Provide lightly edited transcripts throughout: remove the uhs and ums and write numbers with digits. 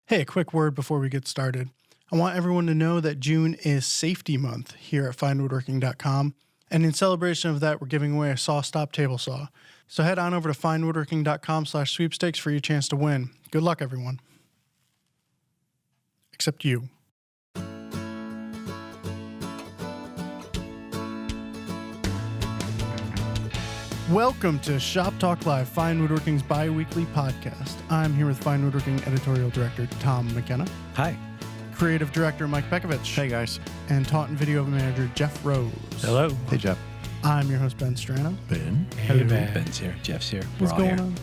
Hey, a quick word before we get started. I want everyone to know that June is Safety Month here at FineWoodworking.com, and in celebration of that, we're giving away a saw-stop table saw. So head on over to FineWoodworking.com/sweepstakes for your chance to win. Good luck, everyone. Except you. Welcome to Shop Talk Live, Fine Woodworking's bi-weekly podcast. I'm here with Fine Woodworking Editorial Director Tom McKenna. Hi. Creative Director Mike Pekovich. Hey, guys. And Taunt and Video Manager Jeff Rose. Hello. Hey, Jeff. I'm your host, Ben Strano. Ben. Hey, Ben's here. Jeff's here. What's going on?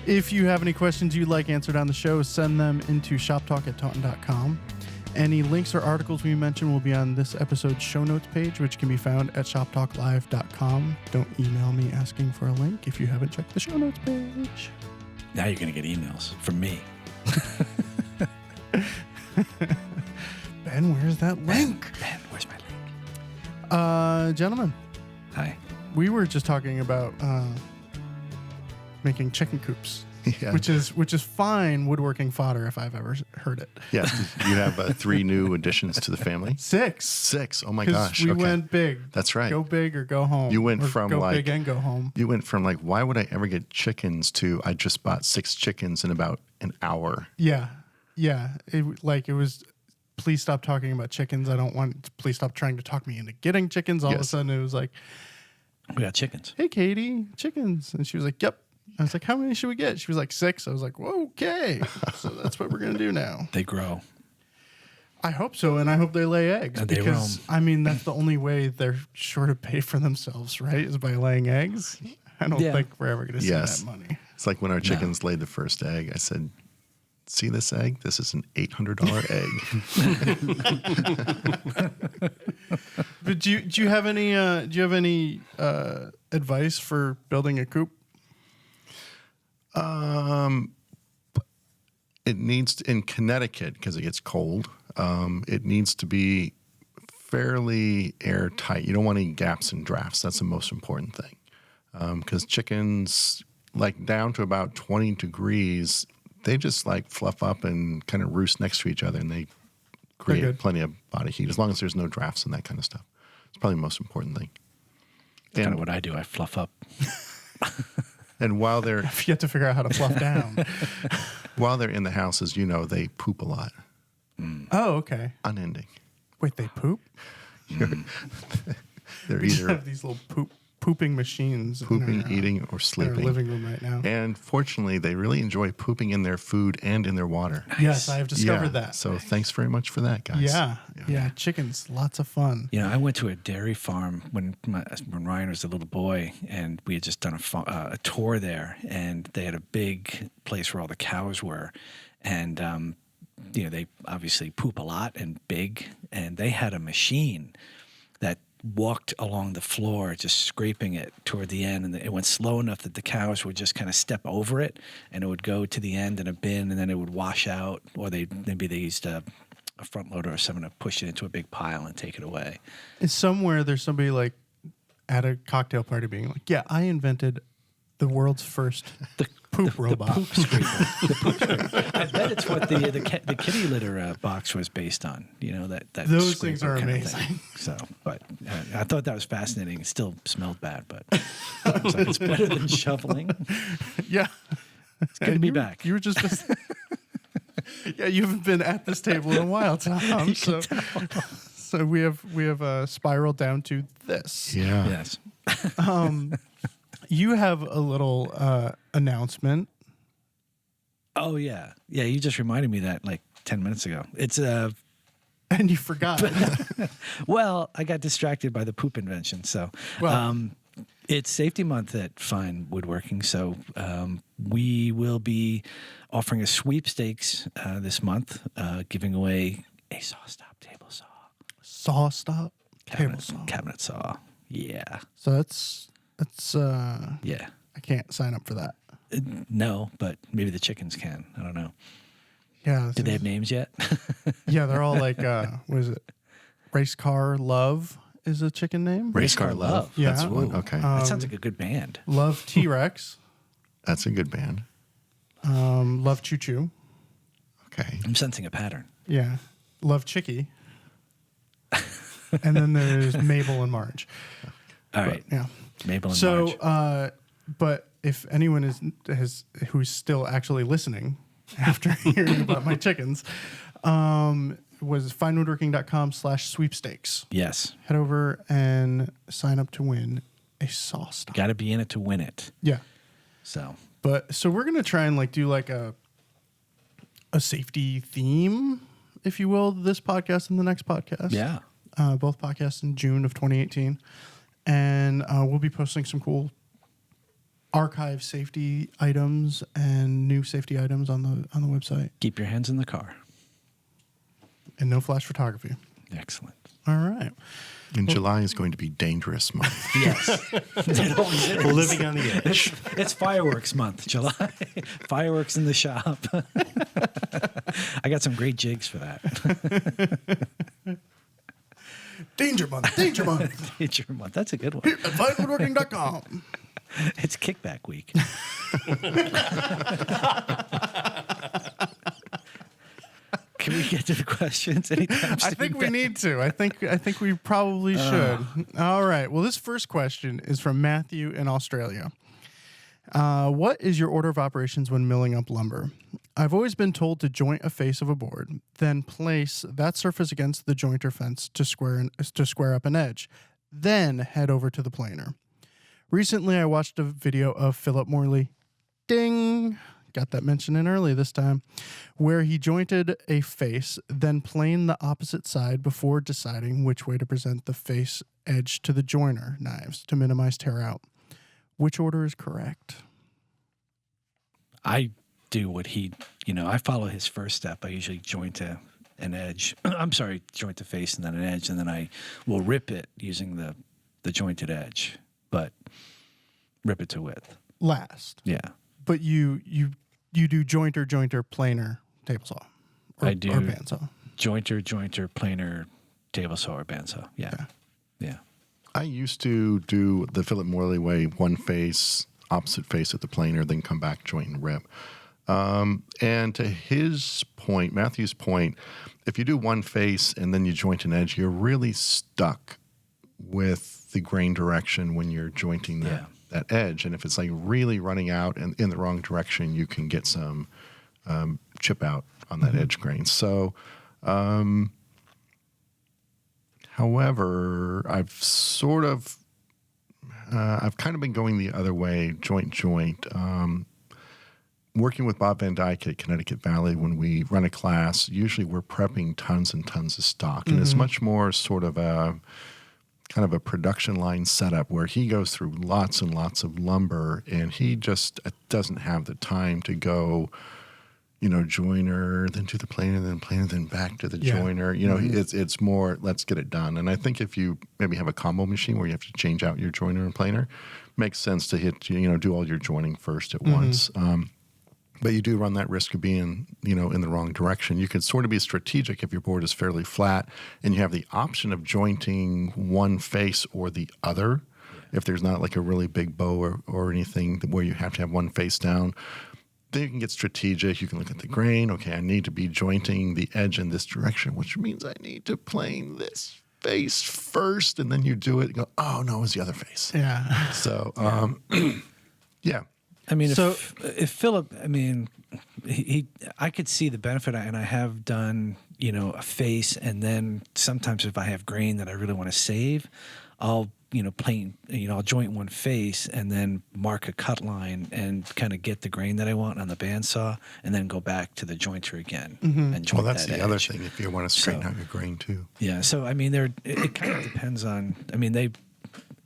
If you have any questions you'd like answered on the show, send them into shoptalk@taunton.com. Any links or articles we mention will be on this episode's show notes page, which can be found at shoptalklive.com. Don't email me asking for a link if you haven't checked the show notes page. Now you're going to get emails from me. Ben, where's that link? Ben, where's my link? Gentlemen. Hi. We were just talking about making chicken coops. Yeah. Which is fine woodworking fodder if I've ever heard it. Yes, you have 3 new additions to the family. 6. 6. Oh my gosh. We went big. That's right. Go big or go home. You went or from go big and go home. You went from why would I ever get chickens to I just bought 6 chickens in about an hour. Yeah. It was. Please stop talking about chickens. I don't want. Please stop trying to talk me into getting chickens. All of a sudden, it was like, we got chickens. Hey, Katie, chickens, and she was like, Yep. I was like, how many should we get? She was like 6. I was like, well, okay. So that's what we're going to do now. They grow. I hope so, and I hope they lay eggs. And they because, roam. I mean, that's the only way they're sure to pay for themselves, right, is by laying eggs. I don't think we're ever going to see that money. It's like when our chickens laid the first egg, I said, see this egg? This is an $800 egg. But do you have any advice for building a coop? It needs to, in Connecticut, because it gets cold, it needs to be fairly airtight. You don't want any gaps in drafts. That's the most important thing. Because chickens, down to about 20 degrees, they just fluff up and kind of roost next to each other, and they create plenty of body heat, as long as there's no drafts and that kind of stuff. It's probably the most important thing. That's kind of what I do. I fluff up. And while they're... You have to figure out how to fluff down. While they're in the house, as you know, they poop a lot. Mm. Oh, okay. Unending. Wait, they poop? They're we either... have these little pooping machines. Pooping, eating, or sleeping. In our living room right now. And fortunately, they really enjoy pooping in their food and in their water. Nice. Yes, I have discovered that. So thanks very much for that, guys. Yeah, chickens, lots of fun. I went to a dairy farm when Ryan was a little boy, and we had just done a tour there, and they had a big place where all the cows were, and they obviously poop a lot and big, and they had a machine that walked along the floor, just scraping it toward the end, and it went slow enough that the cows would just kind of step over it, and it would go to the end in a bin, and then it would wash out, or maybe they used a front loader or something to push it into a big pile and take it away. And somewhere there's somebody at a cocktail party being like, yeah, I invented the world's first poop robot. The poop scraper. The poop scraper. I bet it's what the kitty litter box was based on. That those things are amazing. So, but I thought that was fascinating. It still smelled bad, but it's better than shoveling. Yeah, it's good to be back. You were just. Yeah, you haven't been at this table in a while, Tom. So we have spiraled down to this. Yeah. Yes. You have a little announcement. Oh yeah. You just reminded me that 10 minutes ago. It's and you forgot. Well, I got distracted by the poop invention. So, it's Safety Month at Fine Woodworking. So, we will be offering a sweepstakes this month, giving away a saw-stop table saw. Saw-stop table saw. Cabinet saw. Yeah. So that's yeah. I can't sign up for that. No, but maybe the chickens can. I don't know. Yeah. Did they have names yet? Yeah, they're all what is it? Race Car Love is a chicken name? Race Car Love. Yeah. That's one. Okay. That sounds like a good band. Love T-Rex. That's a good band. Love Choo Choo. Okay. I'm sensing a pattern. Yeah. Love Chicky. And then there's Mabel and Marge. All right. Yeah. Mabel and Marge. So, but if anyone who's still actually listening after hearing about my chickens, was finewoodworking.com/sweepstakes. Yes. Head over and sign up to win a saw stop. Got to be in it to win it. Yeah. So We're gonna try and do like a safety theme, if you will, this podcast and the next podcast. yeah. Both podcasts in June of 2018, and we'll be posting some cool archive safety items and new safety items on the website, Keep your hands in the car. and no flash photography. Excellent. All right. And July is going to be dangerous month. Yes. It always is. Living on the edge. It's fireworks month, July. Fireworks in the shop. I got some great jigs for that. Danger month. Danger month. Danger month. That's a good one. At finewoodworking.com. It's kickback week. Can we get to the questions anytime soon? I think we need to. I think we probably should. All right. Well, this first question is from Matthew in Australia. What is your order of operations when milling up lumber? I've always been told to joint a face of a board, then place that surface against the jointer fence to square up an edge, then head over to the planer. Recently, I watched a video of Philip Morley. Ding! Got that mentioned in early this time, where he jointed a face, then planed the opposite side before deciding which way to present the face edge to the joiner knives to minimize tear out. Which order is correct? I do what he, I follow his first step. I usually joint an edge. Joint the face and then an edge, and then I will rip it using the jointed edge, but rip it to width. Last. Yeah. But you do jointer, planer, table saw. I do. Or bandsaw. Jointer, planer, table saw, or bandsaw. Yeah. Okay. Yeah. I used to do the Philip Morley way, one face, opposite face at the planer, then come back, joint and rip. And to his point, Matthew's point, if you do one face and then you joint an edge, you're really stuck with the grain direction when you're jointing that edge. And if it's really running out and in the wrong direction, you can get some chip out on that edge grain. So, however, I've kind of been going the other way, joint. Working with Bob Van Dyke at Connecticut Valley, when we run a class, usually we're prepping tons and tons of stock. And it's much more sort of a kind of a production line setup where he goes through lots and lots of lumber, and he just doesn't have the time to go, joiner, then to the planer, then back to the joiner. It's more, let's get it done. And I think if you maybe have a combo machine where you have to change out your joiner and planer, makes sense to do all your joining first at once. But you do run that risk of being, in the wrong direction. You can sort of be strategic if your board is fairly flat and you have the option of jointing one face or the other. Yeah. If there's not like a really big bow or anything where you have to have one face down, then you can get strategic. You can look at the grain. Okay, I need to be jointing the edge in this direction, which means I need to plane this face first. And then you do it and go, oh, no, it's the other face. Yeah. So, yeah. I mean, if Philip, I could see the benefit, and I have done, a face, and then sometimes if I have grain that I really want to save, I'll, I'll joint one face and then mark a cut line and kind of get the grain that I want on the bandsaw, and then go back to the jointer again and joint that's that the other edge. thing if you want to straighten out your grain too. Yeah. So, it kind of depends on,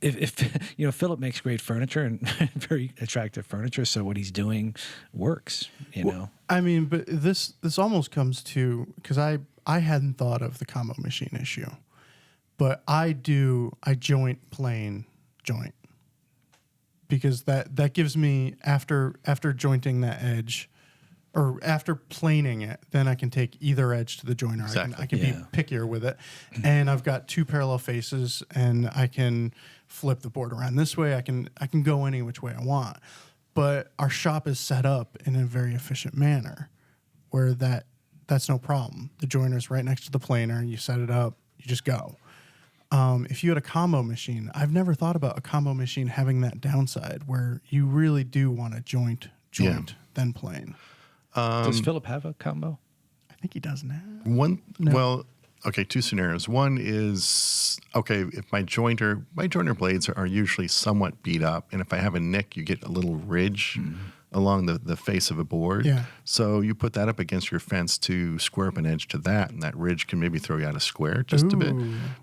If Philip makes great furniture and very attractive furniture, so what he's doing works, know. But this almost comes to, because I hadn't thought of the combo machine issue, but I joint plane joint, because that gives me after jointing that edge, or after planing it, then I can take either edge to the joiner. Exactly. I can be pickier with it, and I've got two parallel faces, and I can flip the board around this way. I can go any which way I want. But our shop is set up in a very efficient manner, where that that's no problem. The joiner's right next to the planer. You set it up, you just go. If you had a combo machine, I've never thought about a combo machine having that downside where you really do want to joint, then plane. Does Philip have a combo? I think he does now. Well, okay, two scenarios. One is, okay, if my joiner blades are usually somewhat beat up, and if I have a nick, you get a little ridge along the face of a board. Yeah. So you put that up against your fence to square up an edge to that, and that ridge can maybe throw you out a square just a bit.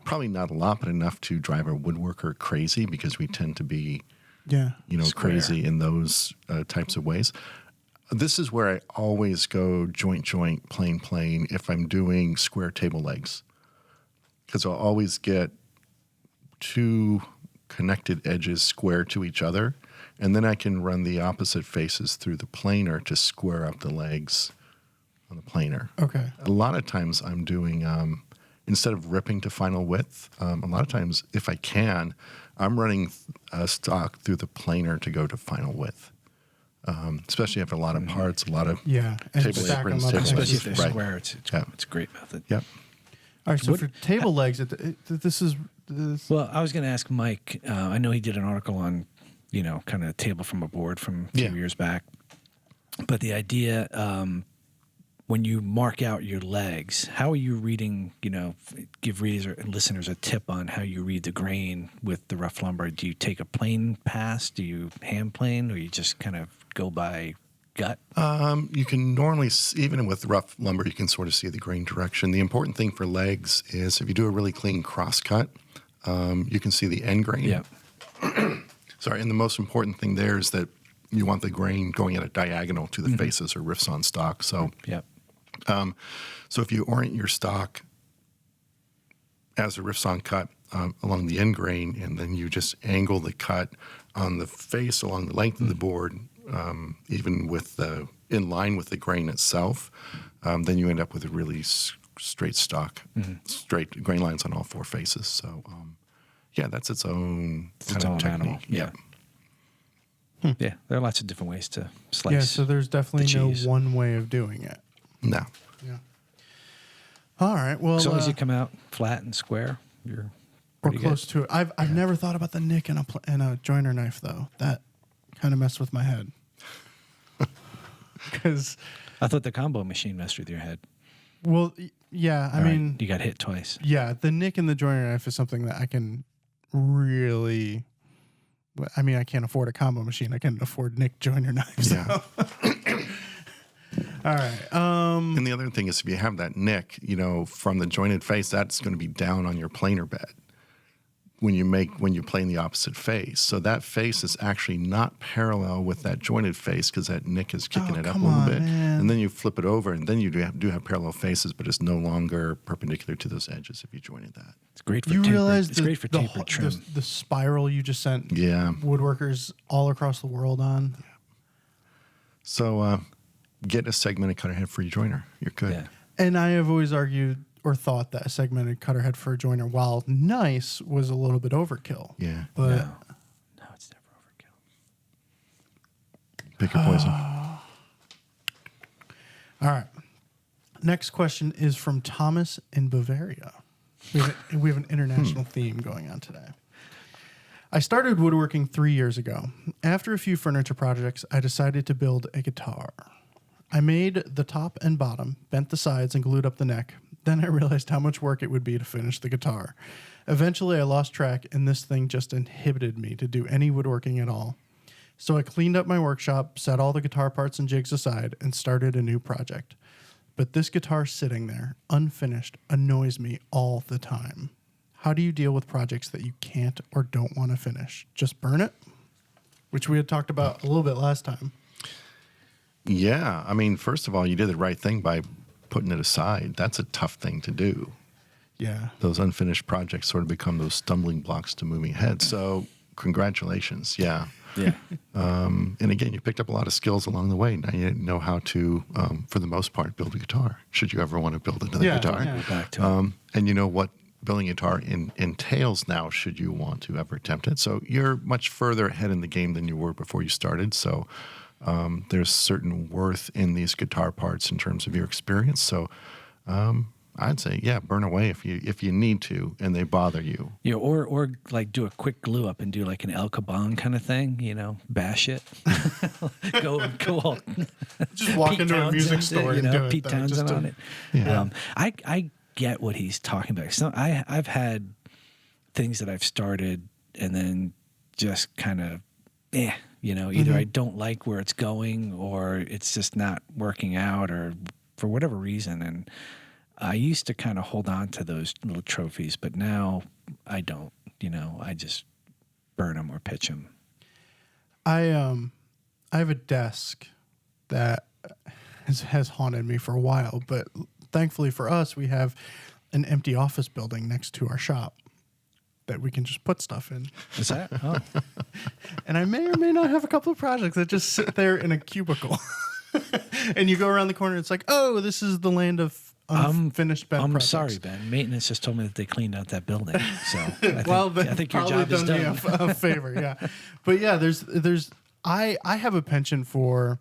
Probably not a lot, but enough to drive a woodworker crazy because we tend to be, crazy in those types of ways. This is where I always go joint, plane if I'm doing square table legs. Because I'll always get two connected edges square to each other, and then I can run the opposite faces through the planer to square up the legs on the planer. Okay. A lot of times I'm doing, instead of ripping to final width, a lot of times, if I can, I'm running stock through the planer to go to final width. Especially if a lot of parts, a lot of and table aprons, Especially if they're right. square, it's a great method. Yep. All right, so for table legs, this is... Well, I was going to ask Mike. I know he did an article on, kind of a table from a board from a few years back. But the idea, when you mark out your legs, how are you reading, give readers and listeners a tip on how you read the grain with the rough lumber? Do you take a plane pass? Do you hand plane? Or you just kind of go by gut? You can normally, even with rough lumber, you can sort of see the grain direction. The important thing for legs is if you do a really clean cross cut, you can see the end grain. Yeah. Sorry, and the most important thing there is that you want the grain going at a diagonal to the faces or riffs on stock. So, so if you orient your stock as a riffs on cut along the end grain, and then you just angle the cut on the face along the length of the board, even with in line with the grain itself, then you end up with a really straight stock, straight grain lines on all four faces. So, that's its own kind of technique. Animal. Yeah. Yeah, there are lots of different ways to slice. Yeah, so there's definitely no one way of doing it. No. Yeah. All right. Well, as long as you come out flat and square, you're or close to it. I've never thought about the nick in a joiner knife though. That kind of messed with my head. Because I thought the combo machine messed with your head. Well, yeah. I mean, you got hit twice. Yeah, the nick in the joiner knife is something that I can really. I mean, I can't afford a combo machine. I can afford nick joiner knives. Yeah. All right. And the other thing is, if you have that nick, from the jointed face, that's going to be down on your planer bed when you plane the opposite face. So that face is actually not parallel with that jointed face because that nick is kicking it up a little bit. Man. And then you flip it over, and then you do have parallel faces, but it's no longer perpendicular to those edges if you jointed that. It's great for It's great for tapered trim. The spiral you just sent woodworkers all across the world on. Yeah. So get a segmented cutter head for your joiner. You're good. Yeah. And I have always argued or thought that a segmented cutter head for a joiner, while nice, was a little bit overkill. Yeah. But No, it's never overkill. Pick your poison. All right. Next question is from Thomas in Bavaria. We have an international theme going on today. I started woodworking 3 years ago. After a few furniture projects, I decided to build a guitar. I made the top and bottom, bent the sides, and glued up the neck. Then I realized how much work it would be to finish the guitar. Eventually, I lost track, and this thing just inhibited me to do any woodworking at all. So I cleaned up my workshop, set all the guitar parts and jigs aside, and started a new project. But this guitar sitting there, unfinished, annoys me all the time. How do you deal with projects that you can't or don't want to finish? Just burn it? Which we had talked about a little bit last time. Yeah. I mean, first of all, you did the right thing by putting it aside. That's a tough thing to do. Yeah. Those unfinished projects sort of become those stumbling blocks to moving ahead. So congratulations. Yeah. Yeah. And again, you picked up a lot of skills along the way. Now you know how to, for the most part, build a guitar, should you ever want to build another guitar. Yeah. Go back to it. And you know what building a guitar entails now, should you want to ever attempt it. So you're much further ahead in the game than you were before you started. So There's certain worth in these guitar parts in terms of your experience. So I'd say, yeah, burn away if you need to and they bother you. Yeah, or like do a quick glue up and do like an El Caban kind of thing, bash it. go all Just walk Pete into a music Townsend, store and do it. Pete though, Townsend just on to- it. Yeah. I get what he's talking about. So I've had things that I've started and then just kind of, either I don't like where it's going or it's just not working out or for whatever reason. And I used to kind of hold on to those little trophies, but now I don't. I just burn them or pitch them. I have a desk that has haunted me for a while, but thankfully for us, we have an empty office building next to our shop that we can just put stuff in. Is that? Oh, And I may or may not have a couple of projects that just sit there in a cubicle. And you go around the corner, it's like, oh, this is the land of unfinished bed I'm projects. sorry, Ben. Maintenance just told me that they cleaned out that building. So I think your probably job is done me done. a favor, yeah. But yeah, I have a penchant for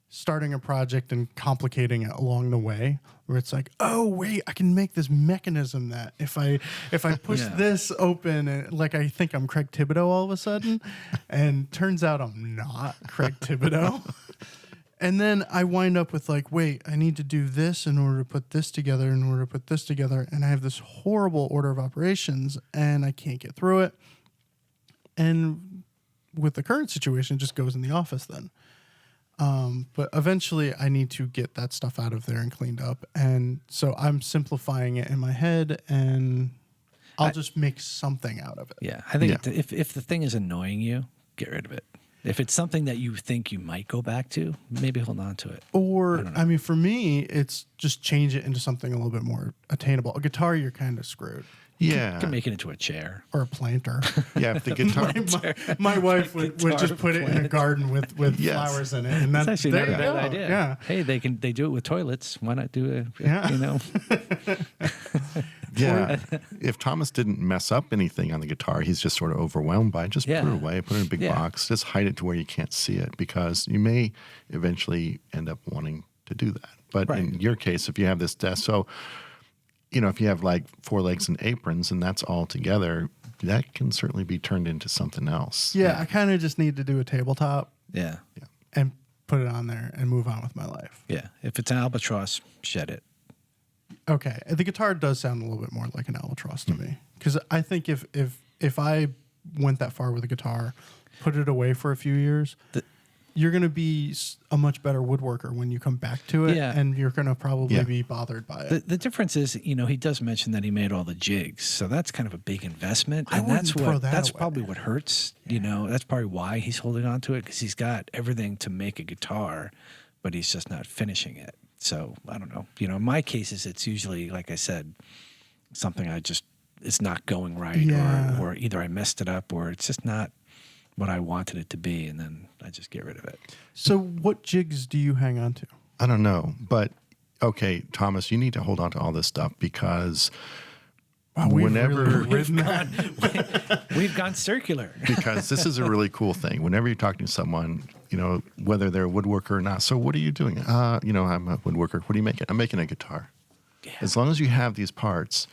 starting a project and complicating it along the way, where it's like, oh wait, I can make this mechanism that if I push Yeah. this open, and like I think I'm Craig Thibodeau all of a sudden, and turns out I'm not Craig Thibodeau. And then I wind up with like, wait, I need to do this in order to put this together, in order to put this together. And I have this horrible order of operations and I can't get through it. And with the current situation, it just goes in the office then. But eventually I need to get that stuff out of there and cleaned up. And so I'm simplifying it in my head and I'll just make something out of it. Yeah, I think Yeah. if the thing is annoying you, get rid of it. If it's something that you think you might go back to, maybe hold on to it. Or, I mean, for me, it's just change it into something a little bit more attainable. A guitar, you're kind of screwed. Yeah. You can make it into a chair. Or a planter. Yeah, if the guitar my wife would just put it in a garden with Yes. flowers in it. And That's that's actually there not a you bad go. idea. Yeah. Hey, they do it with toilets. Why not do it? Yeah. Yeah. If Thomas didn't mess up anything on the guitar, he's just sort of overwhelmed by it. Just Yeah. put it away, put it in a big Yeah. box, just hide it to where you can't see it because you may eventually end up wanting to do that. But Right. in your case, if you have this desk, so, if you have like 4 legs and aprons and that's all together, that can certainly be turned into something else. Yeah, I kind of just need to do a tabletop Yeah. and put it on there and move on with my life. Yeah. If it's an albatross, shed it. Okay, the guitar does sound a little bit more like an albatross to me because I think if I went that far with a guitar, put it away for a few years, you're going to be a much better woodworker when you come back to it, Yeah. and you're going to probably Yeah. be bothered by it. The difference is, he does mention that he made all the jigs, so that's kind of a big investment, I and that's wouldn't throw what that that's away. probably what hurts. That's probably why he's holding on to it because he's got everything to make a guitar, but he's just not finishing it. So I don't know. In my cases, it's usually like I said, something it's not going right, Yeah. or either I messed it up, or it's just not what I wanted it to be, and then I just get rid of it. So, what jigs do you hang on to? I don't know. But, okay, Thomas, you need to hold on to all this stuff because whenever... We've gone circular. because this is a really cool thing. Whenever you're talking to someone, whether they're a woodworker or not. So what are you doing? I'm a woodworker. What are you making? I'm making a guitar. Yeah. As long as you have these parts,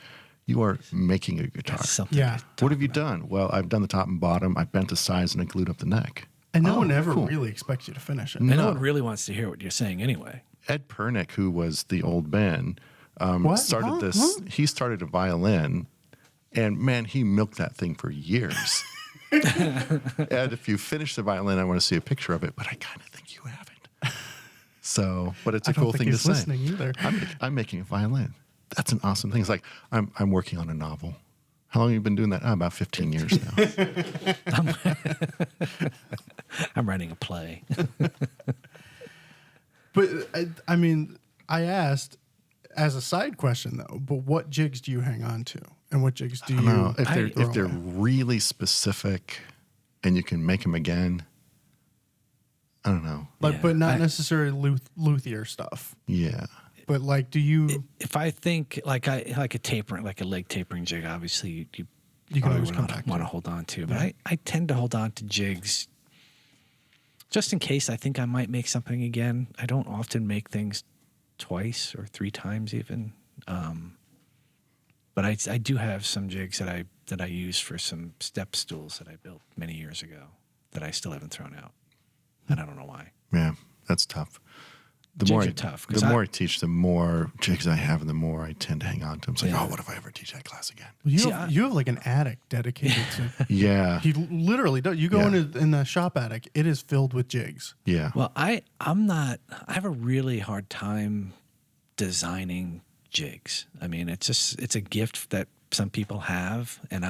you are making a guitar. That's something. Yeah. What have you done? Well, I've done the top and bottom. I bent the sides and I glued up the neck. And no one ever cool. really expects you to finish it. And no No. one really wants to hear what you're saying anyway. Ed Pernick, who was the old Ben, What? started Huh? this. Huh? He started a violin, and man, he milked that thing for years. Ed, if you finish the violin, I want to see a picture of it, but I kind of think you haven't. So, but it's a I don't cool think thing to he's say. listening either. I'm making a violin. That's an awesome thing. It's like I'm working on a novel. How long have you been doing that? About 15 years now. I'm writing a play. But I mean, I asked as a side question though. But what jigs do you hang on to, and what jigs do you? No, if they're throw if they're away? really specific, and you can make them again. I don't know. Like, Yeah, but not necessarily luthier stuff. Yeah. But like, do you? If I think like a tapering, like a leg tapering jig, obviously you You can probably always come back to want to it. hold on to. But I tend to hold on to jigs just in case I think I might make something again. I don't often make things twice or 3 times even. But I do have some jigs that I use for some step stools that I built many years ago that I still haven't thrown out. And I don't know why. Yeah, that's tough. The Jigs more are tough, 'cause the more I teach, the more jigs I have, and the more I tend to hang on to them. It's like, Yeah. oh, what if I ever teach that class again? You, See, have, you have like an attic dedicated to. Yeah, He literally does. You go Yeah. in the shop attic, it is filled with jigs. yeah. Well, I have a really hard time designing jigs. I mean, it's a gift that some people have, and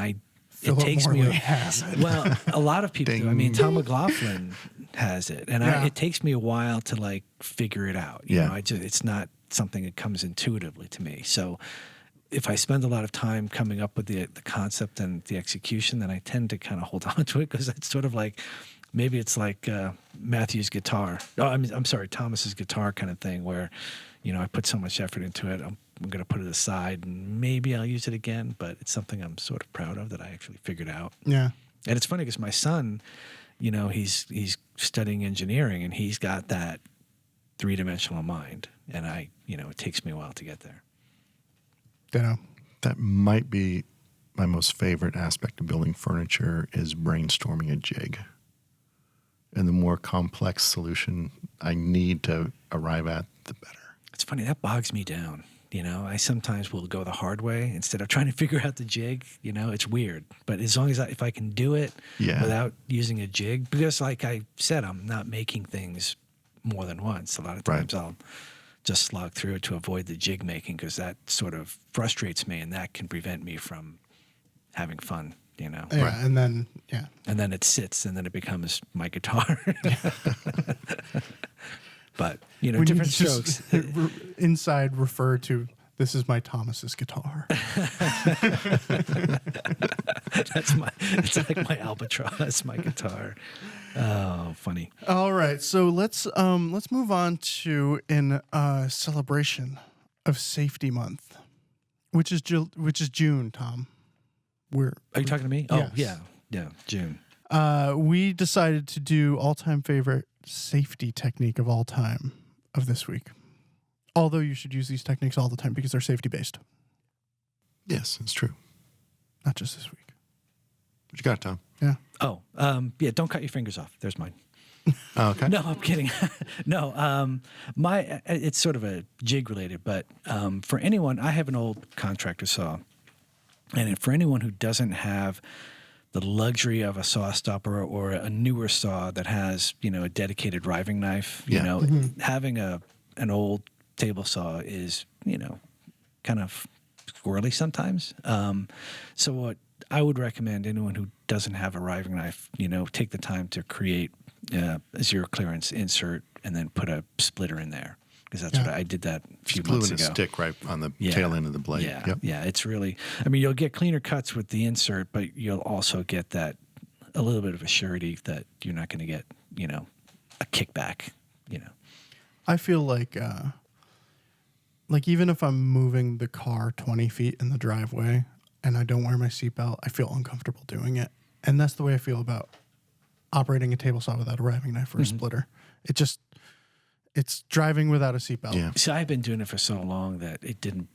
Philip it takes Morley me has it. well, a lot of people do. I mean, Ding. Tom McLaughlin has it, and Yeah. it takes me a while to like figure it out. You Yeah. know, it's not something that comes intuitively to me. So if I spend a lot of time coming up with the concept and the execution, then I tend to kind of hold on to it, because it's sort of like, maybe it's like Matthew's guitar. Oh, I'm sorry, Thomas's guitar kind of thing, where, you know, I put so much effort into it. I'm going to put it aside, and maybe I'll use it again. But it's something I'm sort of proud of that I actually figured out. Yeah. And it's funny because my son, you know, he's studying engineering, and he's got that 3-dimensional mind, and it takes me a while to get there. Ditto. That might be my most favorite aspect of building furniture is brainstorming a jig. And the more complex solution I need to arrive at, the better. It's funny, that bogs me down. You know, I sometimes will go the hard way instead of trying to figure out the jig. You know, it's weird. But as long as if I can do it Yeah. without using a jig, because like I said, I'm not making things more than once. A lot of Right. times I'll just slog through it to avoid the jig making, because that sort of frustrates me, and that can prevent me from having fun, you know. Yeah. Right. And then, yeah. And then it sits, and then it becomes my guitar. But, you know, When you different just strokes. inside refer to, this is my Thomas's guitar. It's like my albatross, my guitar. Oh, funny. All right, so let's move on to in celebration of Safety Month, which is June. Tom, Are you talking to me? Oh, Yes. yeah, June. we decided to do all-time favorite safety technique of all time of this week. Although you should use these techniques all the time because they're safety based, Yes, it's true. not just this week. What you got, Tom? Yeah. Oh, yeah. Don't cut your fingers off. There's mine. Oh, okay. No, I'm kidding. No, it's sort of a jig related, but for anyone, I have an old contractor saw, and for anyone who doesn't have the luxury of a saw stopper or a newer saw that has, you know, a dedicated riving knife, you Yeah. know, having an old table saw is, you know, kind of squirrely sometimes. So what I would recommend anyone who doesn't have a riving knife, you know, take the time to create a zero clearance insert and then put a splitter in there, because that's what I did that a few months Gluing ago. a stick right on the Yeah. tail end of the blade. Yeah, Yep. yeah, it's really. I mean, you'll get cleaner cuts with the insert, but you'll also get that a little bit of a surety that you're not going to get, you know, a kickback. You know, I feel like even if I'm moving the car 20 feet in the driveway and I don't wear my seatbelt, I feel uncomfortable doing it. And that's the way I feel about operating a table saw without a riving knife or a splitter. It's driving without a seatbelt. Yeah. see, I've been doing it for so long that it didn't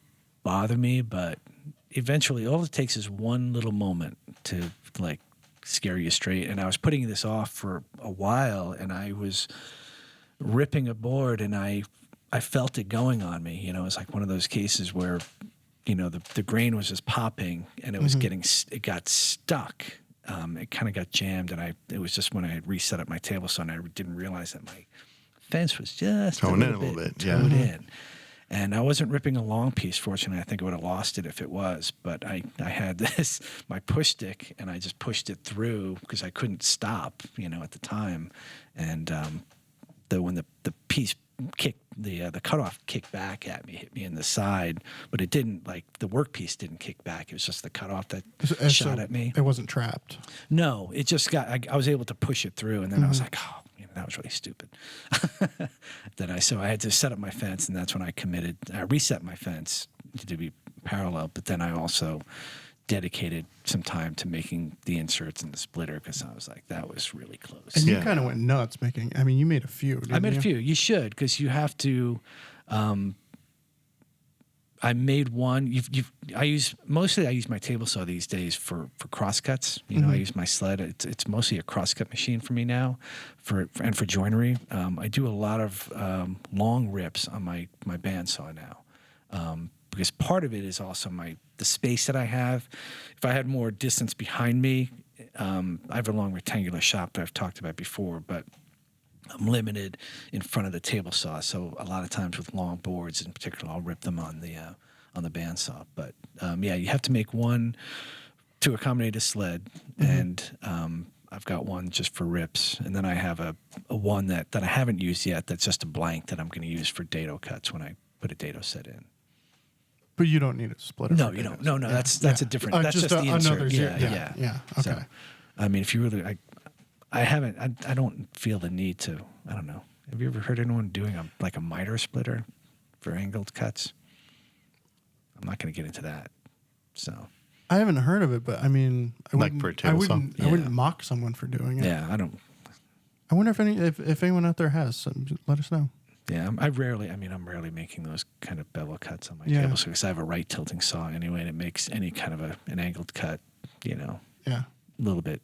bother me, but eventually, all it takes is one little moment to like scare you straight. And I was putting this off for a while, and I was ripping a board, and I felt it going on me. You know, it's like one of those cases where, you know, the grain was just popping, and it was it got stuck. It kind of got jammed, and it was just when I had reset up my table saw, and I didn't realize that my fence was just Towing in a little bit, yeah. towed in. And I wasn't ripping a long piece. Fortunately, I think I would have lost it if it was. But I had my push stick, and I just pushed it through because I couldn't stop, you know, at the time. And when the piece kicked, the cutoff kicked back at me, hit me in the side, but it didn't, like, the workpiece didn't kick back. It was just the cutoff that shot at me. It wasn't trapped. No, it just I was able to push it through, and then I was like, oh, you know, that was really stupid. So I had to set up my fence, and that's when I reset my fence to be parallel, but then I also dedicated some time to making the inserts in the splitter because I was like, that was really close. And you kind of went nuts making. I mean, you made a few. Didn't I made you? a few. You should, because you have to. I made one. I use my table saw these days for crosscuts. You know, I use my sled. It's mostly a crosscut machine for me now, for joinery. I do a lot of long rips on my bandsaw now, because part of it is also the space that I have. If I had more distance behind me, I have a long rectangular shop that I've talked about before, but I'm limited in front of the table saw, so a lot of times with long boards in particular, I'll rip them on the bandsaw. But you have to make one to accommodate a sled, and I've got one just for rips, and then I have a one that I haven't used yet that's just a blank that I'm going to use for dado cuts when I put a dado set in. But you don't need a splitter. No, you don't. No, that's a different. That's just the insert. Yeah. Okay. So, I mean, if you really, I haven't. I don't feel the need to. I don't know. Have you ever heard anyone doing a miter splitter for angled cuts? I'm not going to get into that. So I haven't heard of it, but I mean, I wouldn't mock someone for doing it. Yeah, I don't. I wonder if anyone out there has. So let us know. Yeah, I'm rarely making those kind of bevel cuts on my table saw because I have a right tilting saw anyway, and it makes any kind of an angled cut, a little bit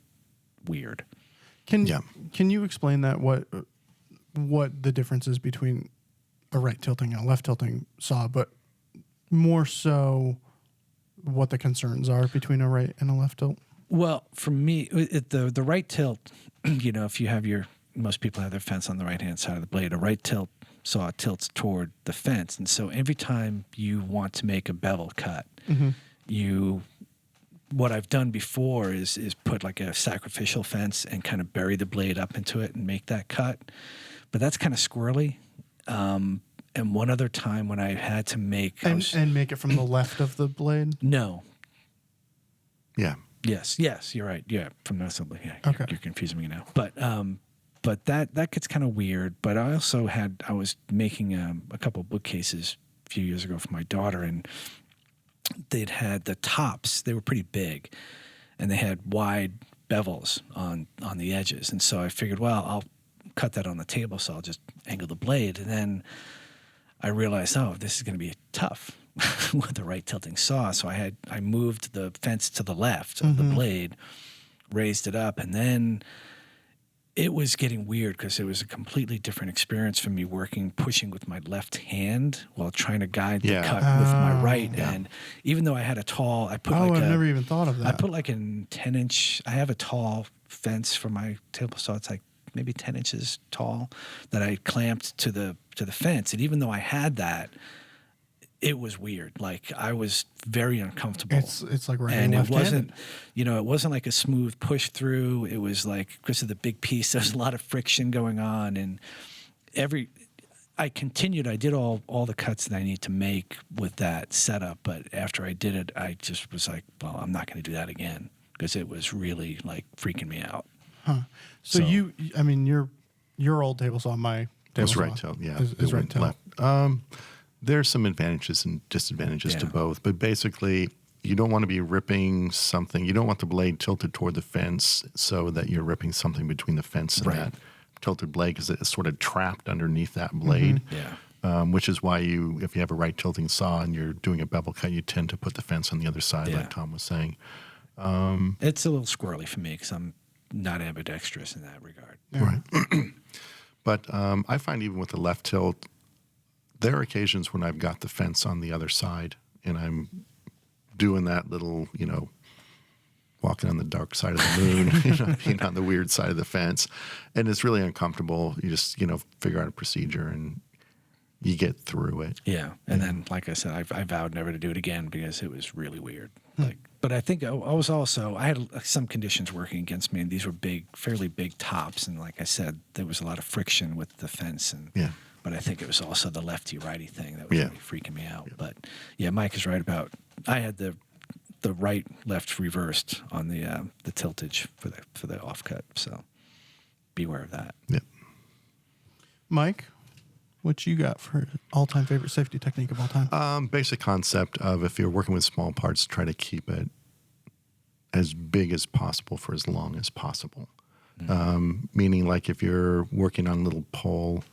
weird. Can you explain that what the difference is between a right tilting and a left tilting saw, but more so what the concerns are between a right and a left tilt? Well, for me, the right tilt, if you have most people have their fence on the right-hand side of the blade. A right tilt saw tilts toward the fence. And so every time you want to make a bevel cut, what I've done before is put like a sacrificial fence and kind of bury the blade up into it and make that cut. But that's kind of squirrely. And one other time when I had to make... And make it from the left of the blade? No. Yeah. Yes, you're right. Yeah, from the assembly. Yeah, okay. You're confusing me now. But that gets kind of weird. But I was making a couple of bookcases a few years ago for my daughter, and they'd had the tops. They were pretty big, and they had wide bevels on the edges. And so I figured, well, I'll cut that on the table, so I'll just angle the blade. And then I realized, this is going to be tough with the right tilting saw. So I moved the fence to the left of the blade, raised it up, and then it was getting weird because it was a completely different experience for me pushing with my left hand while trying to guide the cut with my right. Yeah. And even though I had I've never even thought of that. I put like a 10-inch, I have a tall fence for my table saw. It's like maybe 10 inches tall that I clamped to the fence. And even though I had that, it was weird. Like I was very uncomfortable. It's like right. And it wasn't, it wasn't like a smooth push through. It was like, because of the big piece, there's a lot of friction going on. And I did all the cuts that I need to make with that setup. But after I did it, I just was like, well, I'm not going to do that again because it was really like freaking me out. Huh. So your old table saw, my table saw. Right tilt, yeah. Is right tilt. There's some advantages and disadvantages to both, but basically you don't want to be ripping something. You don't want the blade tilted toward the fence so that you're ripping something between the fence and that tilted blade because it's sort of trapped underneath that blade. Which is why if you have a right tilting saw and you're doing a bevel cut, you tend to put the fence on the other side, like Tom was saying. It's a little squirrely for me because I'm not ambidextrous in that regard. Yeah. Right. But I find even with the left tilt, there are occasions when I've got the fence on the other side and I'm doing that little, walking on the dark side of the moon, being on the weird side of the fence. And it's really uncomfortable. You just, figure out a procedure and you get through it. Yeah. And then, like I said, I vowed never to do it again because it was really weird. But I think I had some conditions working against me, and these were fairly big tops. And like I said, there was a lot of friction with the fence. But I think it was also the lefty-righty thing that was really freaking me out. But yeah, Mike is right about. I had the right-left reversed on the tiltage for the offcut. So beware of that. Yep. Mike, what you got for all-time favorite safety technique of all time? Basic concept of if you're working with small parts, try to keep it as big as possible for as long as possible. Meaning, like if you're working on a little pole,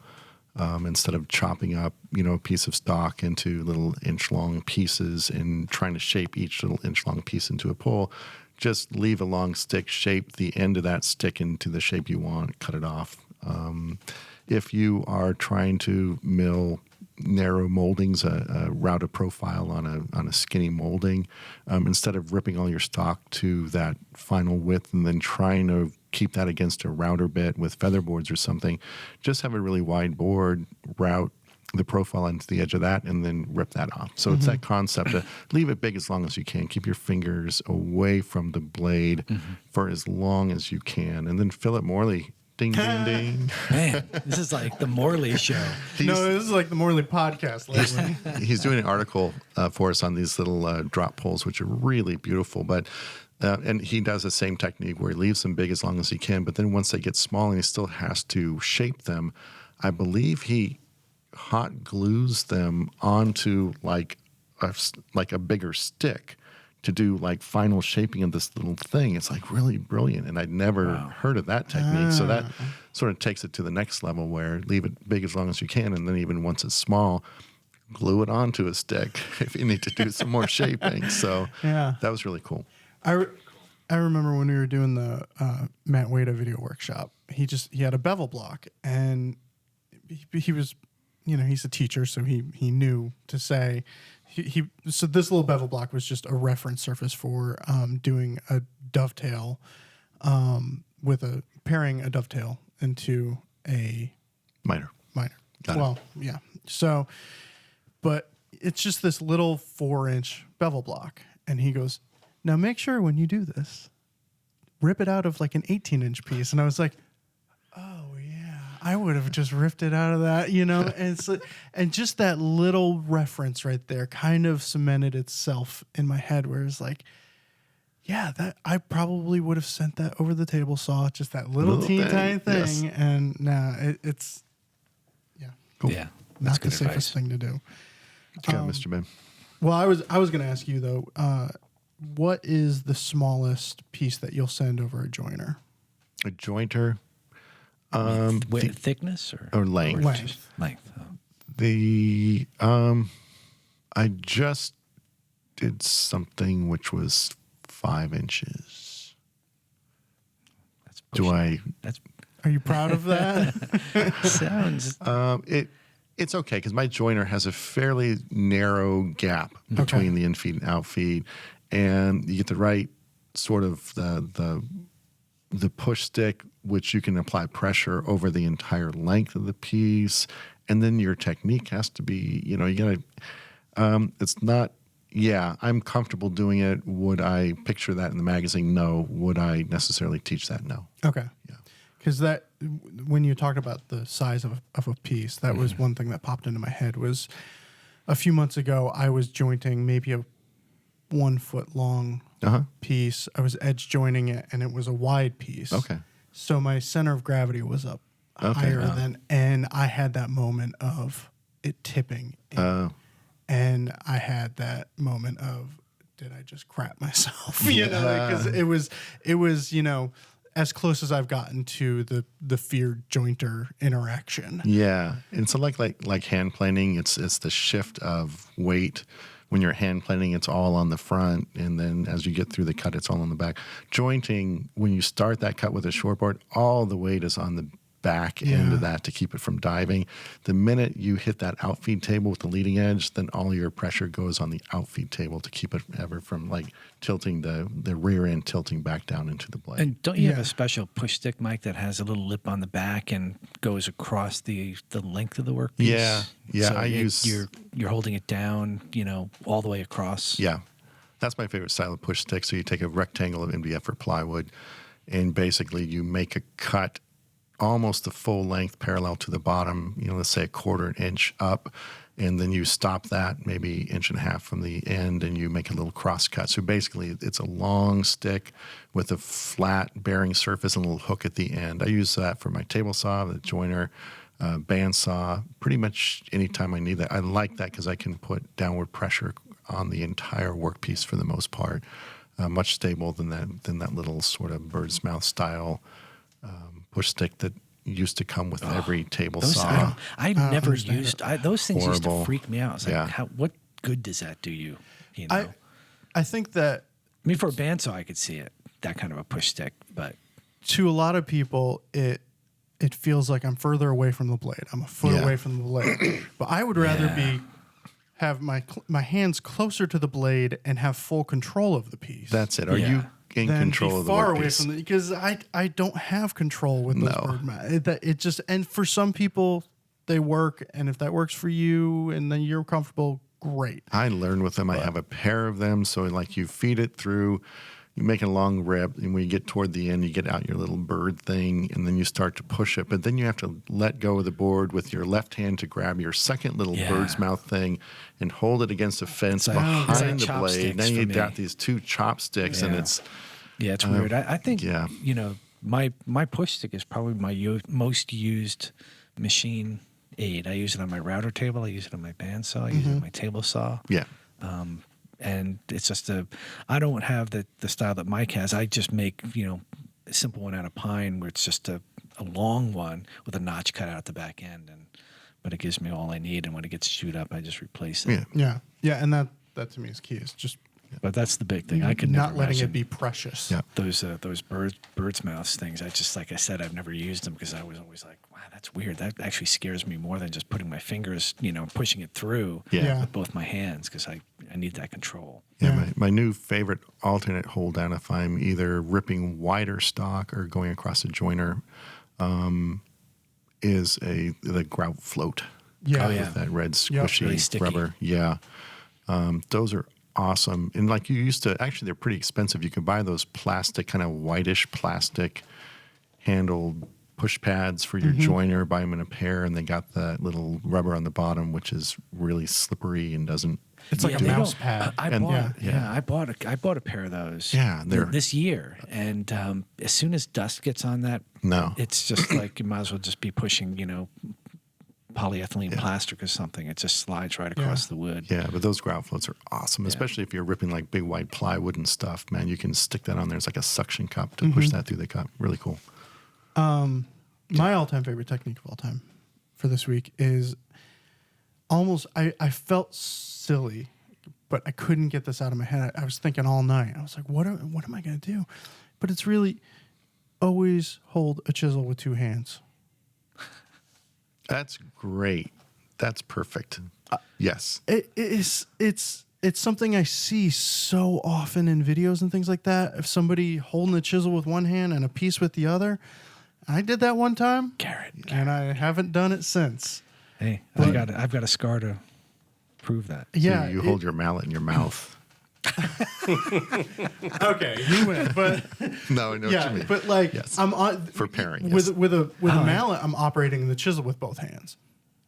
instead of chopping up, a piece of stock into little inch-long pieces and trying to shape each little inch-long piece into a pole, just leave a long stick, shape the end of that stick into the shape you want, cut it off. If you are trying to mill narrow moldings, a routed profile on a skinny molding, instead of ripping all your stock to that final width and then trying to keep that against a router bit with featherboards or something, just have a really wide board, route the profile into the edge of that, and then rip that off. So it's that concept to leave it big as long as you can. Keep your fingers away from the blade for as long as you can, and then Philip Morley. Ding, ding, ding. Man, this is like the Morley show. No, this is like the Morley podcast lately. He's doing an article for us on these little drop poles, which are really beautiful. But and he does the same technique where he leaves them big as long as he can. But then once they get small and he still has to shape them, I believe he hot glues them onto like a bigger stick to do like final shaping of this little thing. It's like really brilliant. And I'd never heard of that technique. So that sort of takes it to the next level where leave it big as long as you can. And then even once it's small, glue it onto a stick if you need to do some more shaping. So that was really cool. I remember when we were doing the Matt Wada video workshop, he had a bevel block, and he was, he's a teacher, so he knew to say, so this little bevel block was just a reference surface for doing a dovetail pairing a dovetail into a Minor. Got well, it. yeah. So, but it's just this little 4-inch bevel block, and he goes, now make sure when you do this, rip it out of like an 18-inch piece. And I was like, oh yeah, I would have just ripped it out of that, and just that little reference right there kind of cemented itself in my head, where it's like, yeah, that I probably would have sent that over the table saw, just that little teeny tiny thing. Yes. And it's cool. Yeah, not the good safest advice. thing to do. What you got, Mr. Ben? Well, I was going to ask you though, what is the smallest piece that you'll send over a joiner? A jointer. Thickness or length? Length. Oh. I just did something which was 5 inches. That's pushing. That's Are you proud of that? sounds. It's okay because my joiner has a fairly narrow gap between the infeed and outfeed, and you get the right sort of the push stick, which you can apply pressure over the entire length of the piece, and then your technique has to be, you gotta. It's not. Yeah, I'm comfortable doing it. Would I picture that in the magazine? No. Would I necessarily teach that? No. Okay. Yeah. Because that, when you talked about the size of a piece, that was one thing that popped into my head. Was a few months ago, I was jointing maybe a 1 foot long piece. I was edge joining it, and it was a wide piece. Okay. So my center of gravity was up higher than, and I had that moment of it tipping. And I had that moment of, did I just crap myself? Because it was, as close as I've gotten to the feared jointer interaction. Yeah, and so like hand planing, it's the shift of weight. When you're hand planing, it's all on the front, and then as you get through the cut, it's all on the back. Jointing, when you start that cut with a shortboard, all the weight is on the back end of that to keep it from diving. The minute you hit that outfeed table with the leading edge, then all your pressure goes on the outfeed table to keep it ever from like tilting the rear end, tilting back down into the blade. And don't you have a special push stick, Mike, that has a little lip on the back and goes across the length of the workpiece? Yeah. So you're holding it down, all the way across. Yeah, that's my favorite style of push stick. So you take a rectangle of MDF or plywood, and basically you make a cut almost the full length parallel to the bottom, let's say a 1/4 inch up, and then you stop that maybe 1.5 inches from the end, and you make a little cross cut. So basically it's a long stick with a flat bearing surface and a little hook at the end. I use that for my table saw, the joiner, bandsaw, pretty much anytime I need that. I like that because I can put downward pressure on the entire workpiece for the most part. much stable than that little sort of bird's mouth style push stick that used to come with every table saw. I never used those things. Used to Horrible. freak me out. It's like, what good does that do you? You know, I think that I mean, for a bandsaw, I could see it, that kind of a push stick, but to a lot of people, it feels like I'm further away from the blade. I'm a foot away from the blade. But I would rather have my hands closer to the blade and have full control of the piece. That's it. Are you in control of the far workpiece? away from because I don't have control with those bird mats. It just, and for some people they work, and if that works for you and then you're comfortable, great. I learned with them. I have a pair of them, so like you feed it through, you make a long rip, and when you get toward the end, you get out your little bird thing, and then you start to push it. But then you have to let go of the board with your left hand to grab your second little bird's mouth thing and hold it against the fence behind the blade. Then you got these two chopsticks, and it's it's weird. I think you know, my push stick is probably my most used machine aid. I use it on my router table. I use it on my bandsaw. I use it on my table saw. Yeah. And it's just I don't have the style that Mike has. I just make, you know, a simple one out of pine where it's just a long one with a notch cut out at the back end. But it gives me all I need. And when it gets chewed up, I just replace it. Yeah. And that to me is key. It's just, but that's the big thing. I could not never letting imagine it be precious. Yeah. Those bird's mouths things. I just, like I said, I've never used them because I was always like, wow, that's weird. That actually scares me more than just putting my fingers, you know, pushing it through with both my hands because I need that control. Yeah, my new favorite alternate hold down if I'm either ripping wider stock or going across a joiner is the grout float. Yeah. With that red squishy really sticky. rubber. Yeah. Those are awesome. And like you used to, actually they're pretty expensive. You could buy those plastic, kind of whitish plastic handled push pads for your joiner, buy them in a pair, and they got that little rubber on the bottom, which is really slippery and doesn't. It's like a mouse pad. I bought a pair of those. Yeah, they're this year, and as soon as dust gets on that, it's just like you might as well just be pushing, you know, polyethylene plastic or something. It just slides right across the wood. Yeah, but those grout floats are awesome, especially if you're ripping like big white plywood and stuff. Man, you can stick that on there. It's like a suction cup to push that through the cup. Really cool. My all-time favorite technique of all time for this week is almost, I felt silly, but I couldn't get this out of my head. I was thinking all night. I was like, what am I going to do? But it's really always hold a chisel with two hands. That's great. That's perfect. Yes. It's something I see so often in videos and things like that. If somebody holding a chisel with one hand and a piece with the other. I did that one time, Garrett. And I haven't done it since. Hey, I've got a scar to prove that. Yeah, So you hold your mallet in your mouth. Okay, you win. But No, I know what you mean. but like I'm on For pairing, with a mallet. I'm operating the chisel with both hands.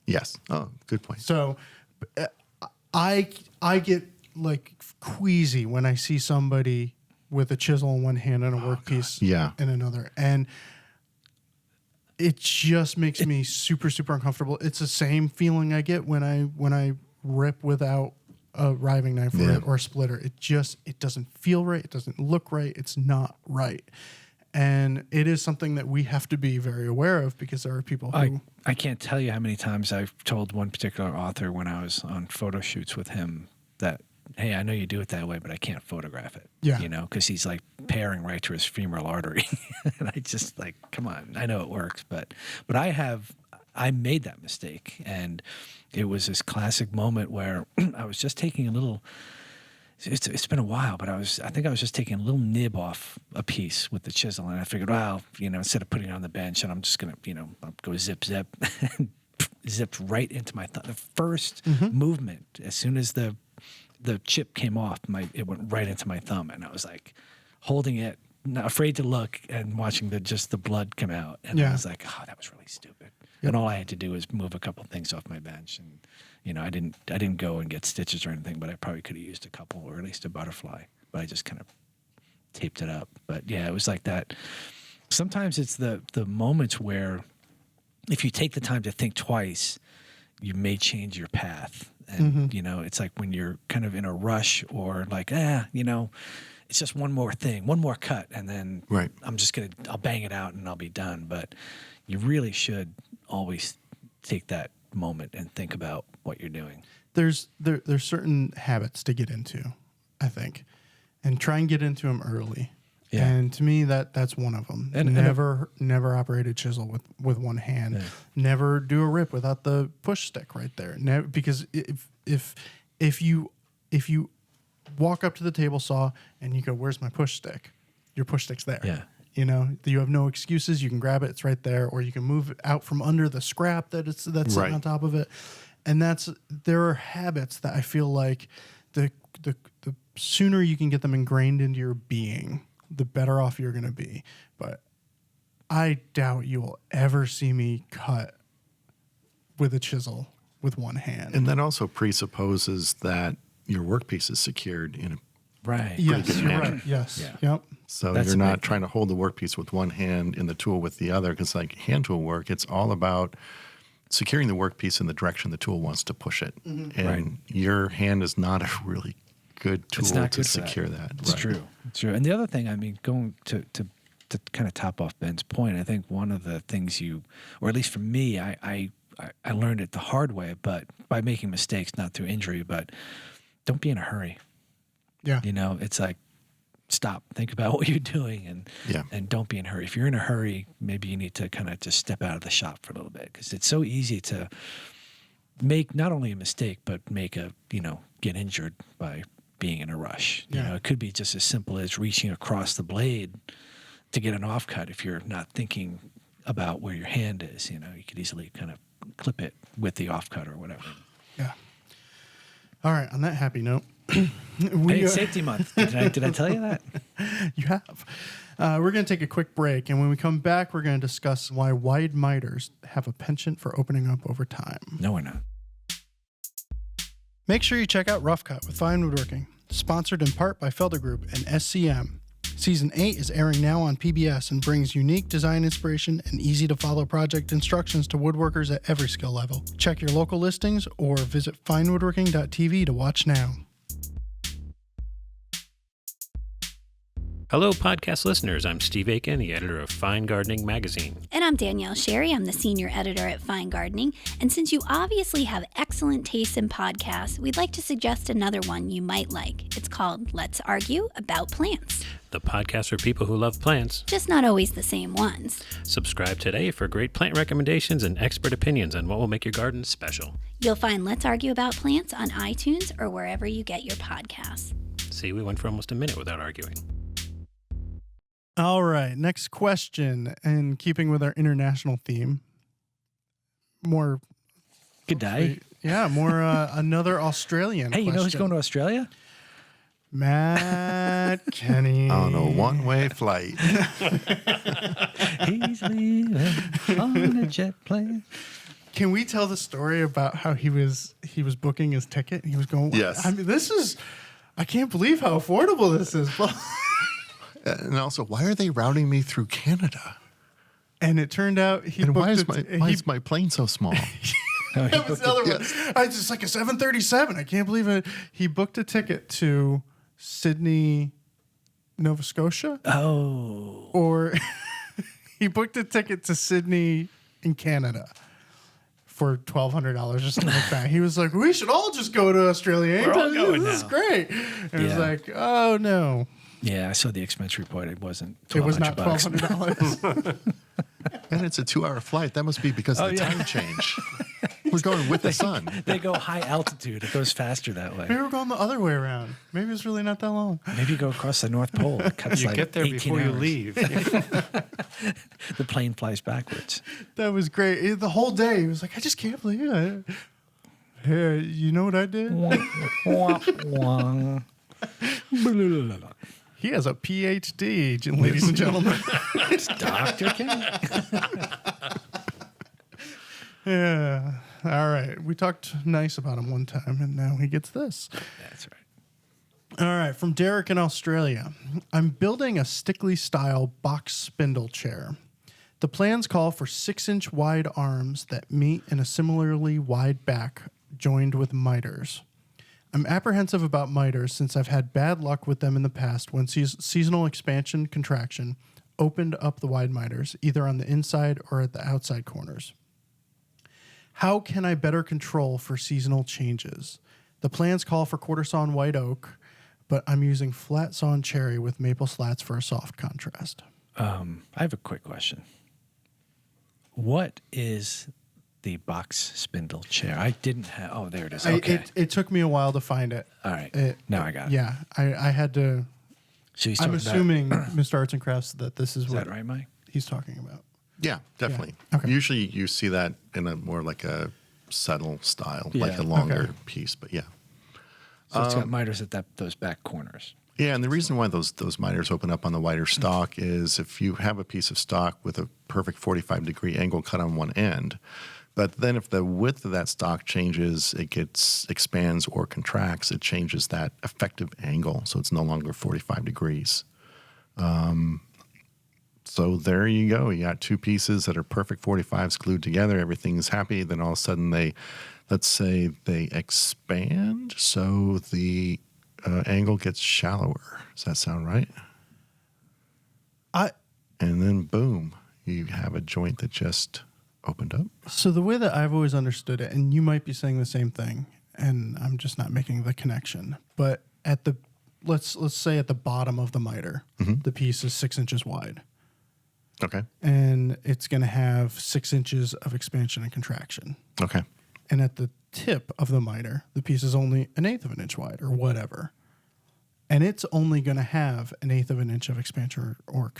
Yes. Oh, good point. So I get like queasy when I see somebody with a chisel in one hand and a workpiece in another, and it just makes me super, super uncomfortable. It's the same feeling I get when I rip without a riving knife or a splitter. It doesn't feel right. It doesn't look right. It's not right. And it is something that we have to be very aware of because there are people who... I can't tell you how many times I've told one particular author when I was on photo shoots with him that, hey, I know you do it that way, but I can't photograph it. Yeah. You know, because he's like pairing right to his femoral artery. And I just like, come on, I know it works. But I made that mistake. And it was this classic moment where I was just taking a little... It's been a while, but I think I was just taking a little nib off a piece with the chisel, and I figured, well, you know, instead of putting it on the bench, and I'm just gonna, you know, I'll go zip, zipped right into my thumb. The first movement, as soon as the chip came off, it went right into my thumb, and I was like holding it, not afraid to look, and watching the blood come out, and I was like, oh, that was really stupid. And all I had to do was move a couple things off my bench, and you know, I didn't go and get stitches or anything, but I probably could have used a couple or at least a butterfly. But I just kind of taped it up. But yeah, it was like that. Sometimes it's the moments where if you take the time to think twice, you may change your path. And you know, it's like when you're kind of in a rush or like, you know, it's just one more thing, one more cut, and then Right. I'll bang it out and I'll be done. But you really should always take that moment and think about what you're doing. There's certain habits to get into, I think, and try and get into them early. Yeah. And to me, that's one of them. And never operate a chisel with one hand. Yeah. Never do a rip without the push stick right there. Because if you walk up to the table saw and you go, "Where's my push stick?" Your push stick's there. Yeah. You know, you have no excuses. You can grab it; it's right there, or you can move it out from under the scrap that's sitting Right. on top of it. And there are habits that I feel like the sooner you can get them ingrained into your being, the better off you're going to be. But I doubt you will ever see me cut with a chisel with one hand. And that also presupposes that your workpiece is secured in a Right. Yes, good you're manner. right. Yes. Yeah. Yep. So That's you're a not big trying to hold the workpiece with one hand and the tool with the other, because like hand tool work, it's all about securing the workpiece in the direction the tool wants to push it. And Right. your hand is not a really good tool It's not to good for secure that. It's true. It's true. And the other thing, I mean, going to kind of top off Ben's point, I think one of the things or at least for me, I learned it the hard way, but by making mistakes, not through injury, but don't be in a hurry. Yeah. You know, it's like, stop, think about what you're doing, and don't be in a hurry. If you're in a hurry, maybe you need to kind of just step out of the shop for a little bit, because it's so easy to make not only a mistake, but get injured by being in a rush. Yeah. You know, it could be just as simple as reaching across the blade to get an offcut. If you're not thinking about where your hand is, you could easily kind of clip it with the offcut or whatever. Yeah. All right. On that happy note, Hey, it's safety month. Did I tell you that? you have. We're going to take a quick break, and when we come back, we're going to discuss why wide miters have a penchant for opening up over time. No, we're not. Make sure you check out Rough Cut with Fine Woodworking, sponsored in part by Felder Group and SCM. Season 8 is airing now on PBS and brings unique design inspiration and easy-to-follow project instructions to woodworkers at every skill level. Check your local listings or visit finewoodworking.tv to watch now. Hello, podcast listeners. I'm Steve Aiken, the editor of Fine Gardening Magazine. And I'm Danielle Sherry. I'm the senior editor at Fine Gardening. And since you obviously have excellent taste in podcasts, we'd like to suggest another one you might like. It's called Let's Argue About Plants. The podcast for people who love plants. Just not always the same ones. Subscribe today for great plant recommendations and expert opinions on what will make your garden special. You'll find Let's Argue About Plants on iTunes or wherever you get your podcasts. See, we went for almost a minute without arguing. All right, next question, in keeping with our international theme. More, Good day. yeah, more another Australian Hey, you know who's question. going to Australia? Matt Kenny. On a one-way flight. He's leaving on a jet plane. Can we tell the story about how he was booking his ticket? He was going, Yes. I mean, I can't believe how affordable this is. And also, why are they routing me through Canada? And it turned out And why is my plane so small? That was the other one. It's like a 737. I can't believe it. He booked a ticket to Sydney, Nova Scotia. Oh. Or he booked a ticket to Sydney in Canada for $1,200 or something like that. He was like, we should all just go to Australia. We're all going This is now. great. And it was Yeah. like, oh no. Yeah, I saw the expense report. It wasn't. It was not $1,200. $1,200. And it's a 2-hour flight. That must be because of the time change. We're going with the sun. They go high altitude. It goes faster that way. Maybe we're going the other way around. Maybe it's really not that long. Maybe you go across the North Pole. It cuts You like get there 18 before you hours. leave. The plane flies backwards. That was great. The whole day, he was like, I just can't believe it. Hey, you know what I did? He has a PhD, ladies and gentlemen. Dr. King. Yeah. All right. We talked nice about him one time, and now he gets this. That's right. All right. From Derek in Australia. I'm building a Stickley style box spindle chair. The plans call for 6-inch wide arms that meet in a similarly wide back joined with miters. I'm apprehensive about miters since I've had bad luck with them in the past when seasonal expansion contraction opened up the wide miters, either on the inside or at the outside corners. How can I better control for seasonal changes? The plans call for quarter sawn white oak, but I'm using flat sawn cherry with maple slats for a soft contrast. I have a quick question. What is the box spindle chair? I didn't have. Oh, there it is. Okay. It took me a while to find it. All right. Now I got it. Yeah, I had to. So he's I'm talking assuming, Mr. Arts and Crafts, that this is Is what that right, Mike? he's talking about. Yeah, definitely. Yeah. Okay. Usually you see that in a more like a settle style, like Yeah. a longer Okay. piece. But yeah. So it's got miters at those back corners. Yeah, and the reason why those miters open up on the wider stock is if you have a piece of stock with a perfect 45-degree angle cut on one end, but then if the width of that stock changes, it expands or contracts, it changes that effective angle, so it's no longer 45 degrees. So there you go. You got two pieces that are perfect 45s glued together. Everything's happy. Then all of a sudden let's say they expand, so the angle gets shallower. Does that sound right? And then boom, you have a joint that just opened up. So the way that I've always understood it, and you might be saying the same thing, and I'm just not making the connection, but at the let's say at the bottom of the miter, the piece is 6 inches wide. Okay. And it's going to have 6 inches of expansion and contraction. Okay. And at the tip of the miter, the piece is only 1/8 of an inch wide or whatever. And it's only going to have 1/8 of an inch of expansion or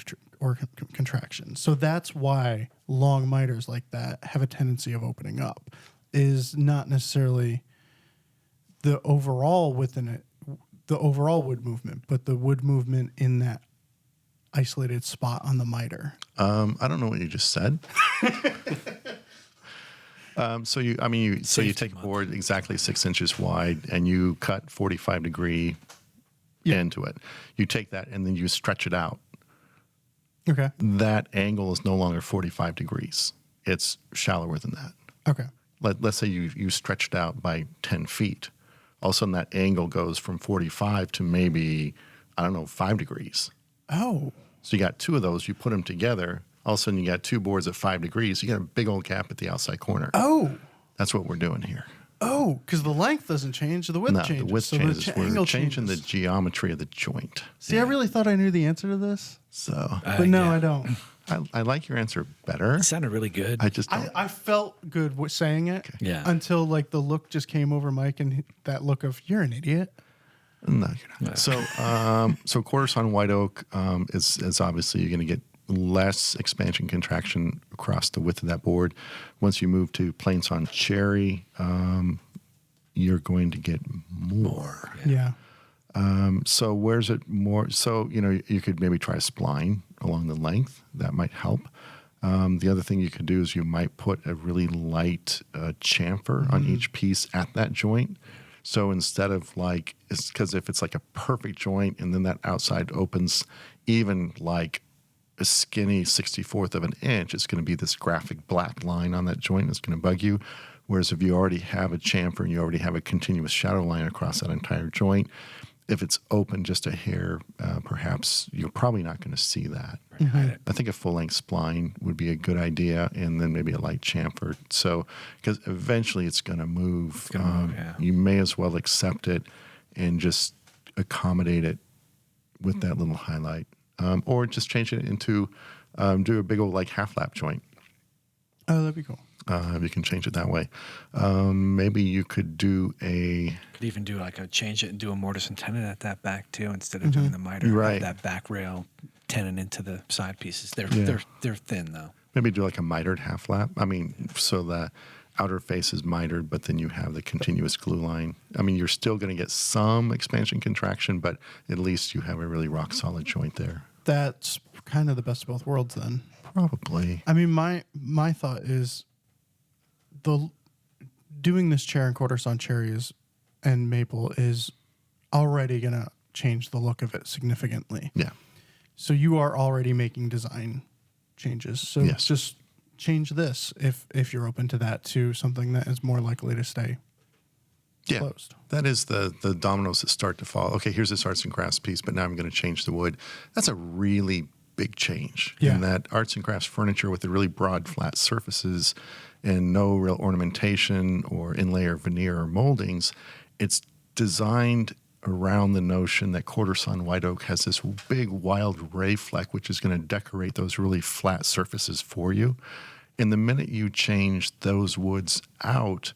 contraction. So that's why long miters like that have a tendency of opening up, is not necessarily the overall within it, the overall wood movement, but the wood movement in that isolated spot on the miter. I don't know what you just said. So you take a board exactly 6 inches wide and you cut 45-degree into it. You take that and then you stretch it out. Okay. That angle is no longer 45 degrees. It's shallower than that. Okay. Let's say you stretched out by 10 feet. All of a sudden that angle goes from 45 to maybe, 5 degrees. Oh. So you got two of those, you put them together, all of a sudden you got two boards at 5 degrees, you got a big old gap at the outside corner. Oh. That's what we're doing here. Oh, because the length doesn't change, the width changes. The width so changes. The We're angle changing changes. the geometry of the joint. See, I really thought I knew the answer to this, So but no, I don't. I like your answer better. It sounded really good. I just don't. I felt good with saying it Yeah. until like the look just came over Mike and that look of, you're an idiot. No, you're not. So quarter sawn white oak is obviously you're going to get less expansion contraction across the width of that board. Once you move to plain sawn cherry, you're going to get more. Yeah. So where's it more? So, you could maybe try a spline along the length. That might help. The other thing you could do is you might put a really light chamfer on each piece at that joint. So instead of because if it's like a perfect joint and then that outside opens even like a skinny 64th of an inch, it's going to be this graphic black line on that joint that's going to bug you. Whereas if you already have a chamfer and you already have a continuous shadow line across that entire joint, if it's open just a hair, perhaps you're probably not going to see that. I think a full-length spline would be a good idea, and then maybe a light chamfer. So, because eventually it's going to move. You may as well accept it and just accommodate it with that little highlight, or just change it into do a big old half lap joint. Oh, that'd be cool. If you can change it that way. Maybe you could do Could even do change it and do a mortise and tenon at that back too, instead of doing the miter. Right. Have that back rail tenon into the side pieces. They're thin though. maybe do like a mitered half lap. So the outer face is mitered, but then you have the continuous glue line. You're still going to get some expansion contraction, but at least you have a really rock solid joint there. That's kind of the best of both worlds then. Probably. My thought is doing this chair in quarter sawn cherries and maple is already going to change the look of it significantly. Yeah. So you are already making design changes. So Yes. just change this if you're open to that to something that is more likely to stay. Yeah, closed. that is the dominoes that start to fall. Okay, here's this arts and crafts piece, but now I'm going to change the wood. That's a really big change. Yeah. In that arts and crafts furniture with the really broad, flat surfaces and no real ornamentation or inlay or veneer or moldings, it's designed around the notion that quarter sawn white oak has this big wild ray fleck, which is going to decorate those really flat surfaces for you. And the minute you change those woods out,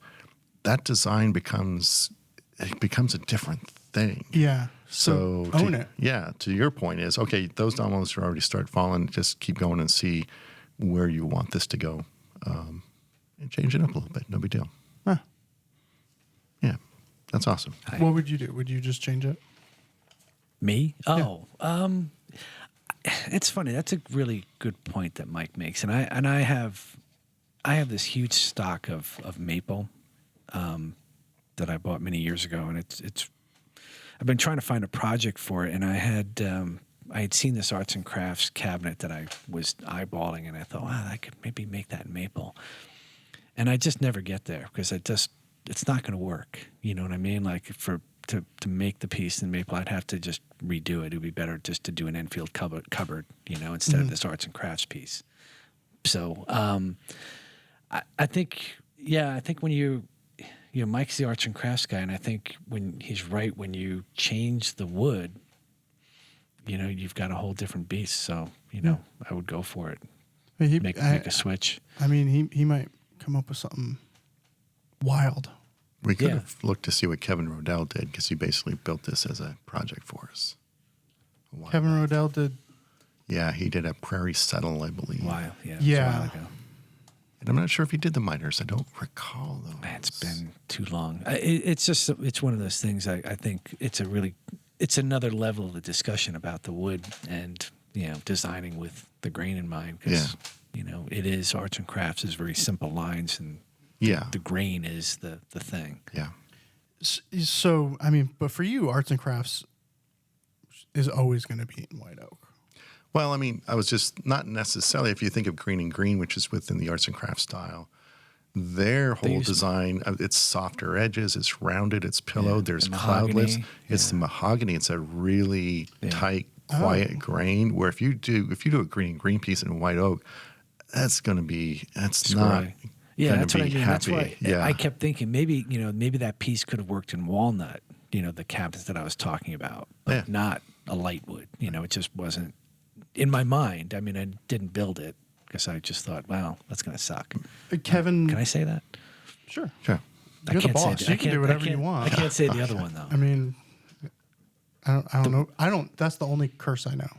that design becomes a different thing. Yeah. So own it. Yeah. To your point is, okay, those dominoes are already start falling. Just keep going and see where you want this to go, and change it up a little bit. No big deal. Huh. Yeah, that's awesome. What would you do? Would you just change it? Me? Oh, it's funny. That's a really good point that Mike makes, and I have this huge stock of maple that I bought many years ago, and it's I've been trying to find a project for it, and I had seen this arts and crafts cabinet that I was eyeballing, and I thought, wow, I could maybe make that in maple, and I just never get there because it's not going to work. You know what I mean? Like to make the piece in maple, I'd have to just redo it. It'd be better just to do an Enfield cupboard, instead of this arts and crafts piece. So I think when Mike's the arts and crafts guy, and I think when he's right, when you change the wood, you've got a whole different beast. So, I would go for it. Make a switch. I mean, he might come up with something wild. We could have looked to see what Kevin Rodell did because he basically built this as a project for us. Kevin Rodell did. Yeah, he did a Prairie Settle, I believe. Wow. Yeah. Yeah. It was a while ago. And I'm not sure if he did the miters. I don't recall those. Man, it's been too long. It's one of those things. I think it's another level of the discussion about the wood and designing with the grain in mind because it is arts and crafts is very simple lines and the grain is the thing. Yeah. So I mean, but for you, arts and crafts is always going to be in white oak. Well, I mean, I was just not necessarily, if you think of Green and Green, which is within the arts and crafts style, their whole design, it's softer edges, it's rounded, it's pillowed, there's cloudless. It's the mahogany. It's a really tight, quiet grain where if you do a Green and Green piece in white oak, that's going to be, that's not that's what I mean. happy. That's why I kept thinking maybe that piece could have worked in walnut, the cabinets that I was talking about, but not a light wood. It just wasn't. In my mind, I mean, I didn't build it because I just thought, wow, that's going to suck. Kevin. Can I say that? Sure. Sure. You're the boss. You can do whatever you want. I can't say the other one, though. I mean, I don't know. That's the only curse I know.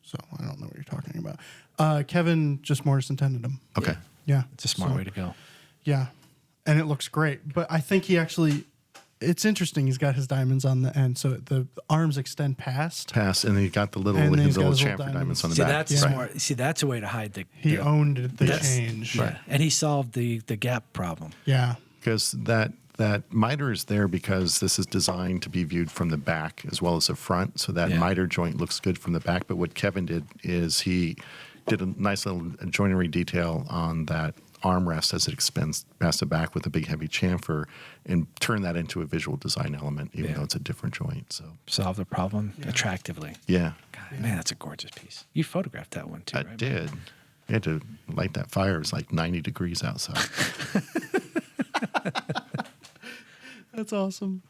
So I don't know what you're talking about. Kevin just Morris intended him. Okay. Yeah. It's a smart way to go. Yeah. And it looks great. But I think it's interesting. He's got his diamonds on the end, so the arms extend past. And he got the little chamfer diamonds on the back. That's smart. See, that's a way to hide the. He owned the change. Right. And he solved the gap problem. Yeah. Because that miter is there because this is designed to be viewed from the back as well as the front. So that miter joint looks good from the back. But what Kevin did is he did a nice little joinery detail on that armrest as it extends past the back with a big heavy chamfer and turn that into a visual design element, even though it's a different joint. So solve the problem attractively. Yeah. God, man, that's a gorgeous piece. You photographed that one too, I right? did. You had to light that fire. It was like 90 degrees outside. That's awesome.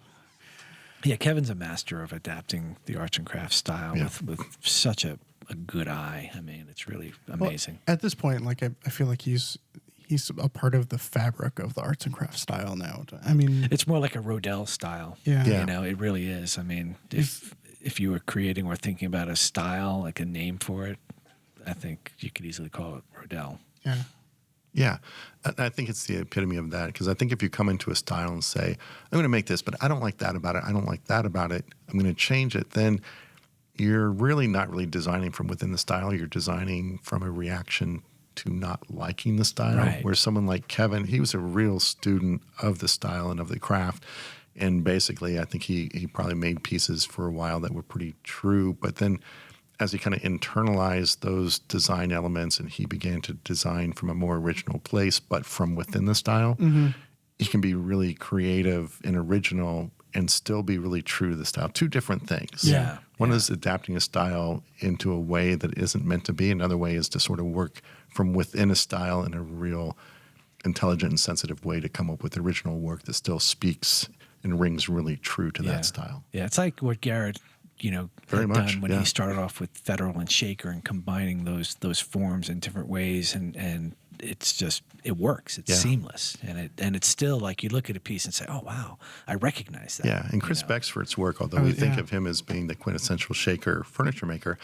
Yeah, Kevin's a master of adapting the arts and crafts style with such a good eye. I mean, it's really amazing. Well, at this point, like I feel like he's a part of the fabric of the arts and crafts style now. I mean, it's more like a Rodell style. Yeah. It really is. I mean, if you were creating or thinking about a style, like a name for it, I think you could easily call it Rodell. Yeah. Yeah, I think it's the epitome of that because I think if you come into a style and say, I'm going to make this, but I don't like that about it, I don't like that about it, I'm going to change it, then you're really not really designing from within the style. You're designing from a reaction to not liking the style. Right. Where someone like Kevin, he was a real student of the style and of the craft. And basically, I think he probably made pieces for a while that were pretty true. But then as he kind of internalized those design elements and he began to design from a more original place, but from within the style, you can be really creative and original and still be really true to the style. Two different things. Yeah. One is adapting a style into a way that isn't meant to be. Another way is to sort of work from within a style in a real intelligent and sensitive way to come up with original work that still speaks and rings really true to that style. Yeah, it's like what Garrett, Very had much, done when yeah. he started off with Federal and Shaker and combining those forms in different ways, and it's just it works. It's seamless, and it's still like you look at a piece and say, "Oh wow, I recognize that." Yeah, and Chris Becksford's work, although we think of him as being the quintessential Shaker furniture maker,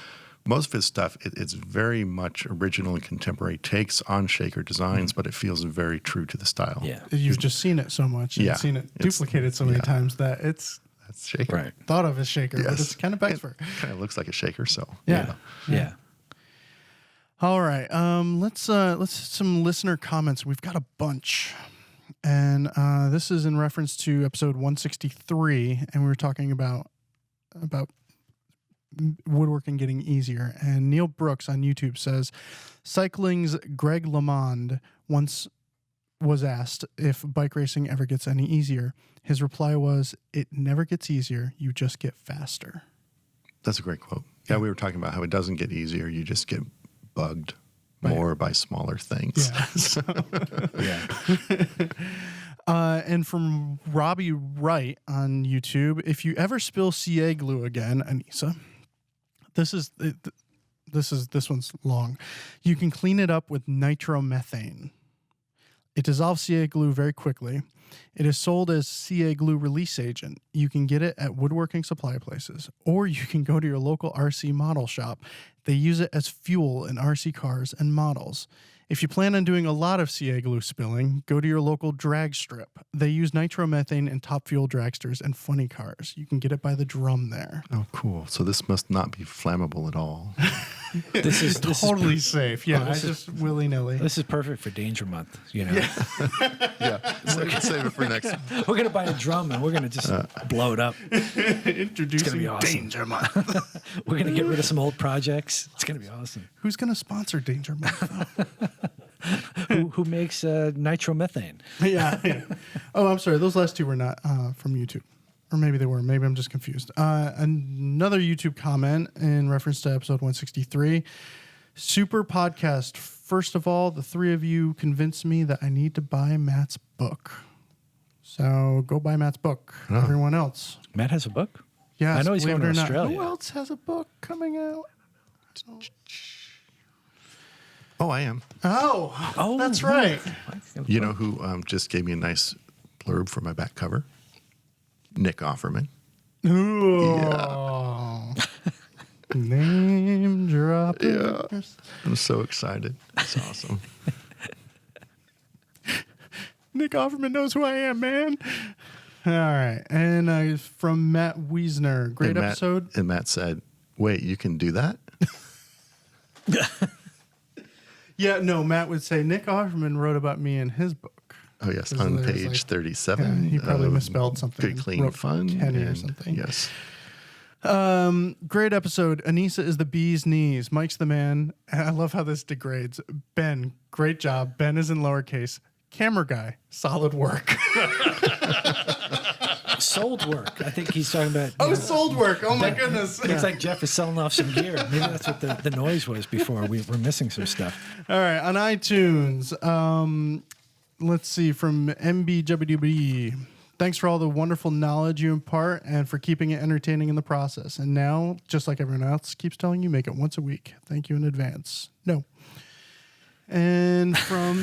most of his stuff, it's very much original and contemporary takes on Shaker designs, but it feels very true to the style. Yeah, You've just seen it so much. You've seen it duplicated so many times that it's that's Shaker. right. thought of as Shaker, but it's kind of Becksford. It kind of looks like a Shaker, so Yeah. All right. Let's hit some listener comments. We've got a bunch. And this is in reference to episode 163, and we were talking about woodworking getting easier. And Neil Brooks on YouTube says, cycling's Greg LeMond once was asked if bike racing ever gets any easier. His reply was, "It never gets easier. You just get faster." That's a great quote. Yeah, we were talking about how it doesn't get easier. You just get bugged more by smaller things. And from Robbie Wright on YouTube, if you ever spill CA glue again, Anissa, this one's long. You can clean it up with nitromethane. It dissolves CA glue very quickly. It is sold as CA glue release agent. You can get it at woodworking supply places, or you can go to your local RC model shop. They use it as fuel in RC cars and models. If you plan on doing a lot of CA glue spilling, go to your local drag strip. They use nitromethane in Top Fuel dragsters and funny cars. You can get it by the drum there. Oh, cool. So this must not be flammable at all. This is Totally safe. Yeah, I just willy-nilly. This is perfect for Danger Month. Yeah. Save it for next. We're gonna buy a drum and we're gonna just blow it up. Introducing be awesome. Danger Month. We're gonna get rid of some old projects. It's gonna be awesome. Who's going to sponsor Danger Month? Who makes nitromethane? Yeah. Oh, I'm sorry. Those last two were not from YouTube. Or maybe they were. Maybe I'm just confused. Another YouTube comment in reference to episode 163. Super podcast. First of all, the three of you convinced me that I need to buy Matt's book. So go buy Matt's book. Oh. Everyone else. Matt has a book? Yes, I know he's believe going it to or not. Australia. Who else has a book coming out? Oh, I am. Oh, that's right. You know who just gave me a nice blurb for my back cover? Nick Offerman. Ooh. Name droppers. Yeah. I'm so excited. It's awesome. Nick Offerman knows who I am, man. All right. And from Matt Wiesner. Great episode. And Matt said, wait, you can do that? Yeah, no, Matt would say Nick Offerman wrote about me in his book. Oh, yes. Isn't On there, page like, 37. he probably misspelled something. Good, clean, Wrote fun. Kenny or and- something. Yes. Great episode. Anissa is the bee's knees. Mike's the man. I love how this degrades. Ben, great job. Ben is in lowercase. Camera guy, solid work. Sold work. I think he's talking about. Oh, sold work. Oh, my goodness. Looks like Jeff is selling off some gear. Maybe that's what the noise was before. We were missing some stuff. All right, on iTunes, let's see, from MBWB. Thanks for all the wonderful knowledge you impart and for keeping it entertaining in the process. And now, just like everyone else keeps telling you, make it once a week. Thank you in advance. No. And from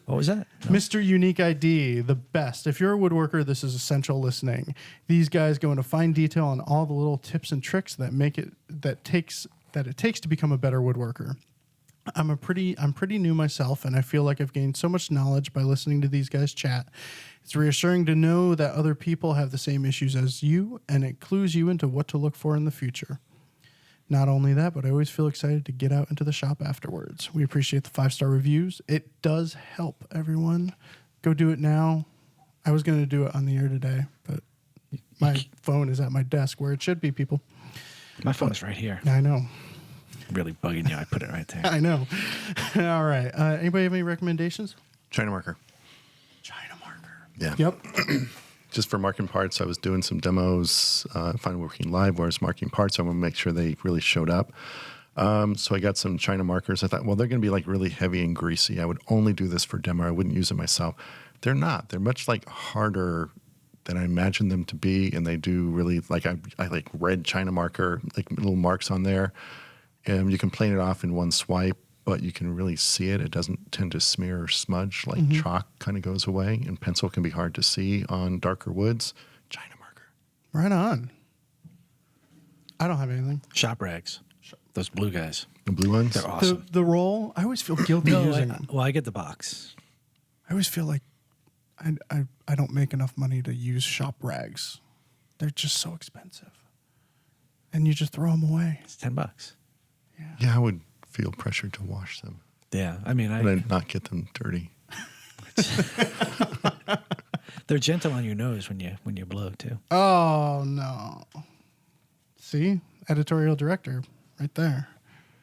What was that? No? Mr. Unique ID, the best. If you're a woodworker, this is essential listening. These guys go into fine detail on all the little tips and tricks that it takes to become a better woodworker. I'm pretty new myself, and I feel like I've gained so much knowledge by listening to these guys chat. It's reassuring to know that other people have the same issues as you, and it clues you into what to look for in the future. Not only that, but I always feel excited to get out into the shop afterwards. We appreciate the 5-star reviews. It does help, everyone. Go do it now. I was going to do it on the air today, but my phone is at my desk where it should be, people. My phone's right here. I know. Really bugging you. I put it right there. I know. All right. Anybody have any recommendations? China marker. China marker. Yeah. Yep. Just for marking parts, I was doing some demos, Fine Working Live, where I was marking parts. I want to make sure they really showed up. So I got some China markers. I thought, well, they're going to be like really heavy and greasy. I would only do this for demo. I wouldn't use it myself. They're not. They're much like harder than I imagined them to be, and they do really like I like red China marker, like little marks on there. And you can plane it off in one swipe, but you can really see it. It doesn't tend to smear or smudge. Like chalk kind of goes away, and pencil can be hard to see on darker woods. China marker. Right on. I don't have anything. Shop rags. Those blue guys. The blue ones? They're awesome. The roll, I always feel guilty using them. I get the box. I always feel like I don't make enough money to use shop rags. They're just so expensive. And you just throw them away. It's $10. Yeah, I would feel pressured to wash them. Yeah, I mean, But I'd not get them dirty. they're gentle on your nose when you blow too. Oh, no. See? Editorial director right there.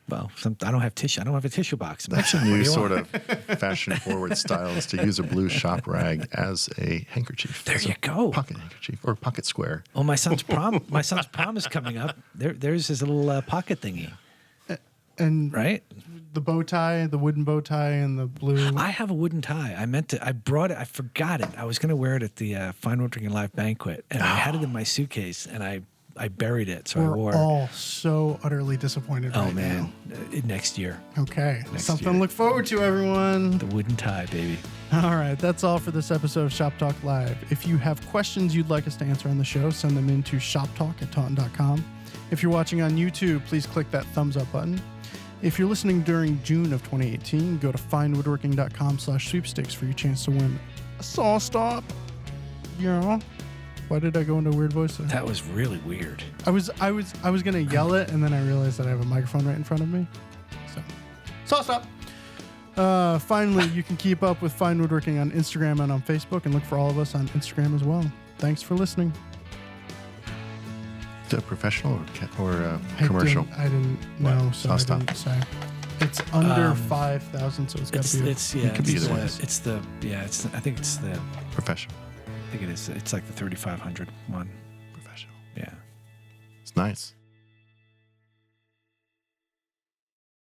Well, I don't have tissue. I don't have a tissue box. That's a new sort of fashion-forward style, is to use a blue shop rag as a handkerchief. There as you a go. Pocket handkerchief or pocket square. Oh, my son's prom. My son's prom is coming up. There's his little pocket thingy, And right? the bow tie, the wooden bow tie, and the blue. I have a wooden tie. I brought it. I forgot it. I was going to wear it at the Fine Woodworking Live banquet, and I had it in my suitcase, and I buried it, so I We're wore it. all so utterly disappointed Oh right man, next year, now. Okay. Next Something year. to look forward to, everyone. the wooden tie, baby. All right, that's all for this episode of Shop Talk Live. If you have questions you'd like us to answer on the show, send them in to shoptalk@taunton.com. If you're watching on YouTube, please click that thumbs up button. If you're listening during June of 2018, go to finewoodworking.com/sweepstakes for your chance to win a saw stop. Yeah. Why did I go into a weird voice there? That was really weird. I was gonna yell it, and then I realized that I have a microphone right in front of me. So stop. Finally, you can keep up with Fine Woodworking on Instagram and on Facebook, and look for all of us on Instagram as well. Thanks for listening. Is it professional or commercial? I didn't know, so I Stop. didn't say. It's under 5,000, so it's got to be. It could be either way. I think it's the. Professional. I think it is. It's like the 3,500 one. Professional. Yeah. It's nice.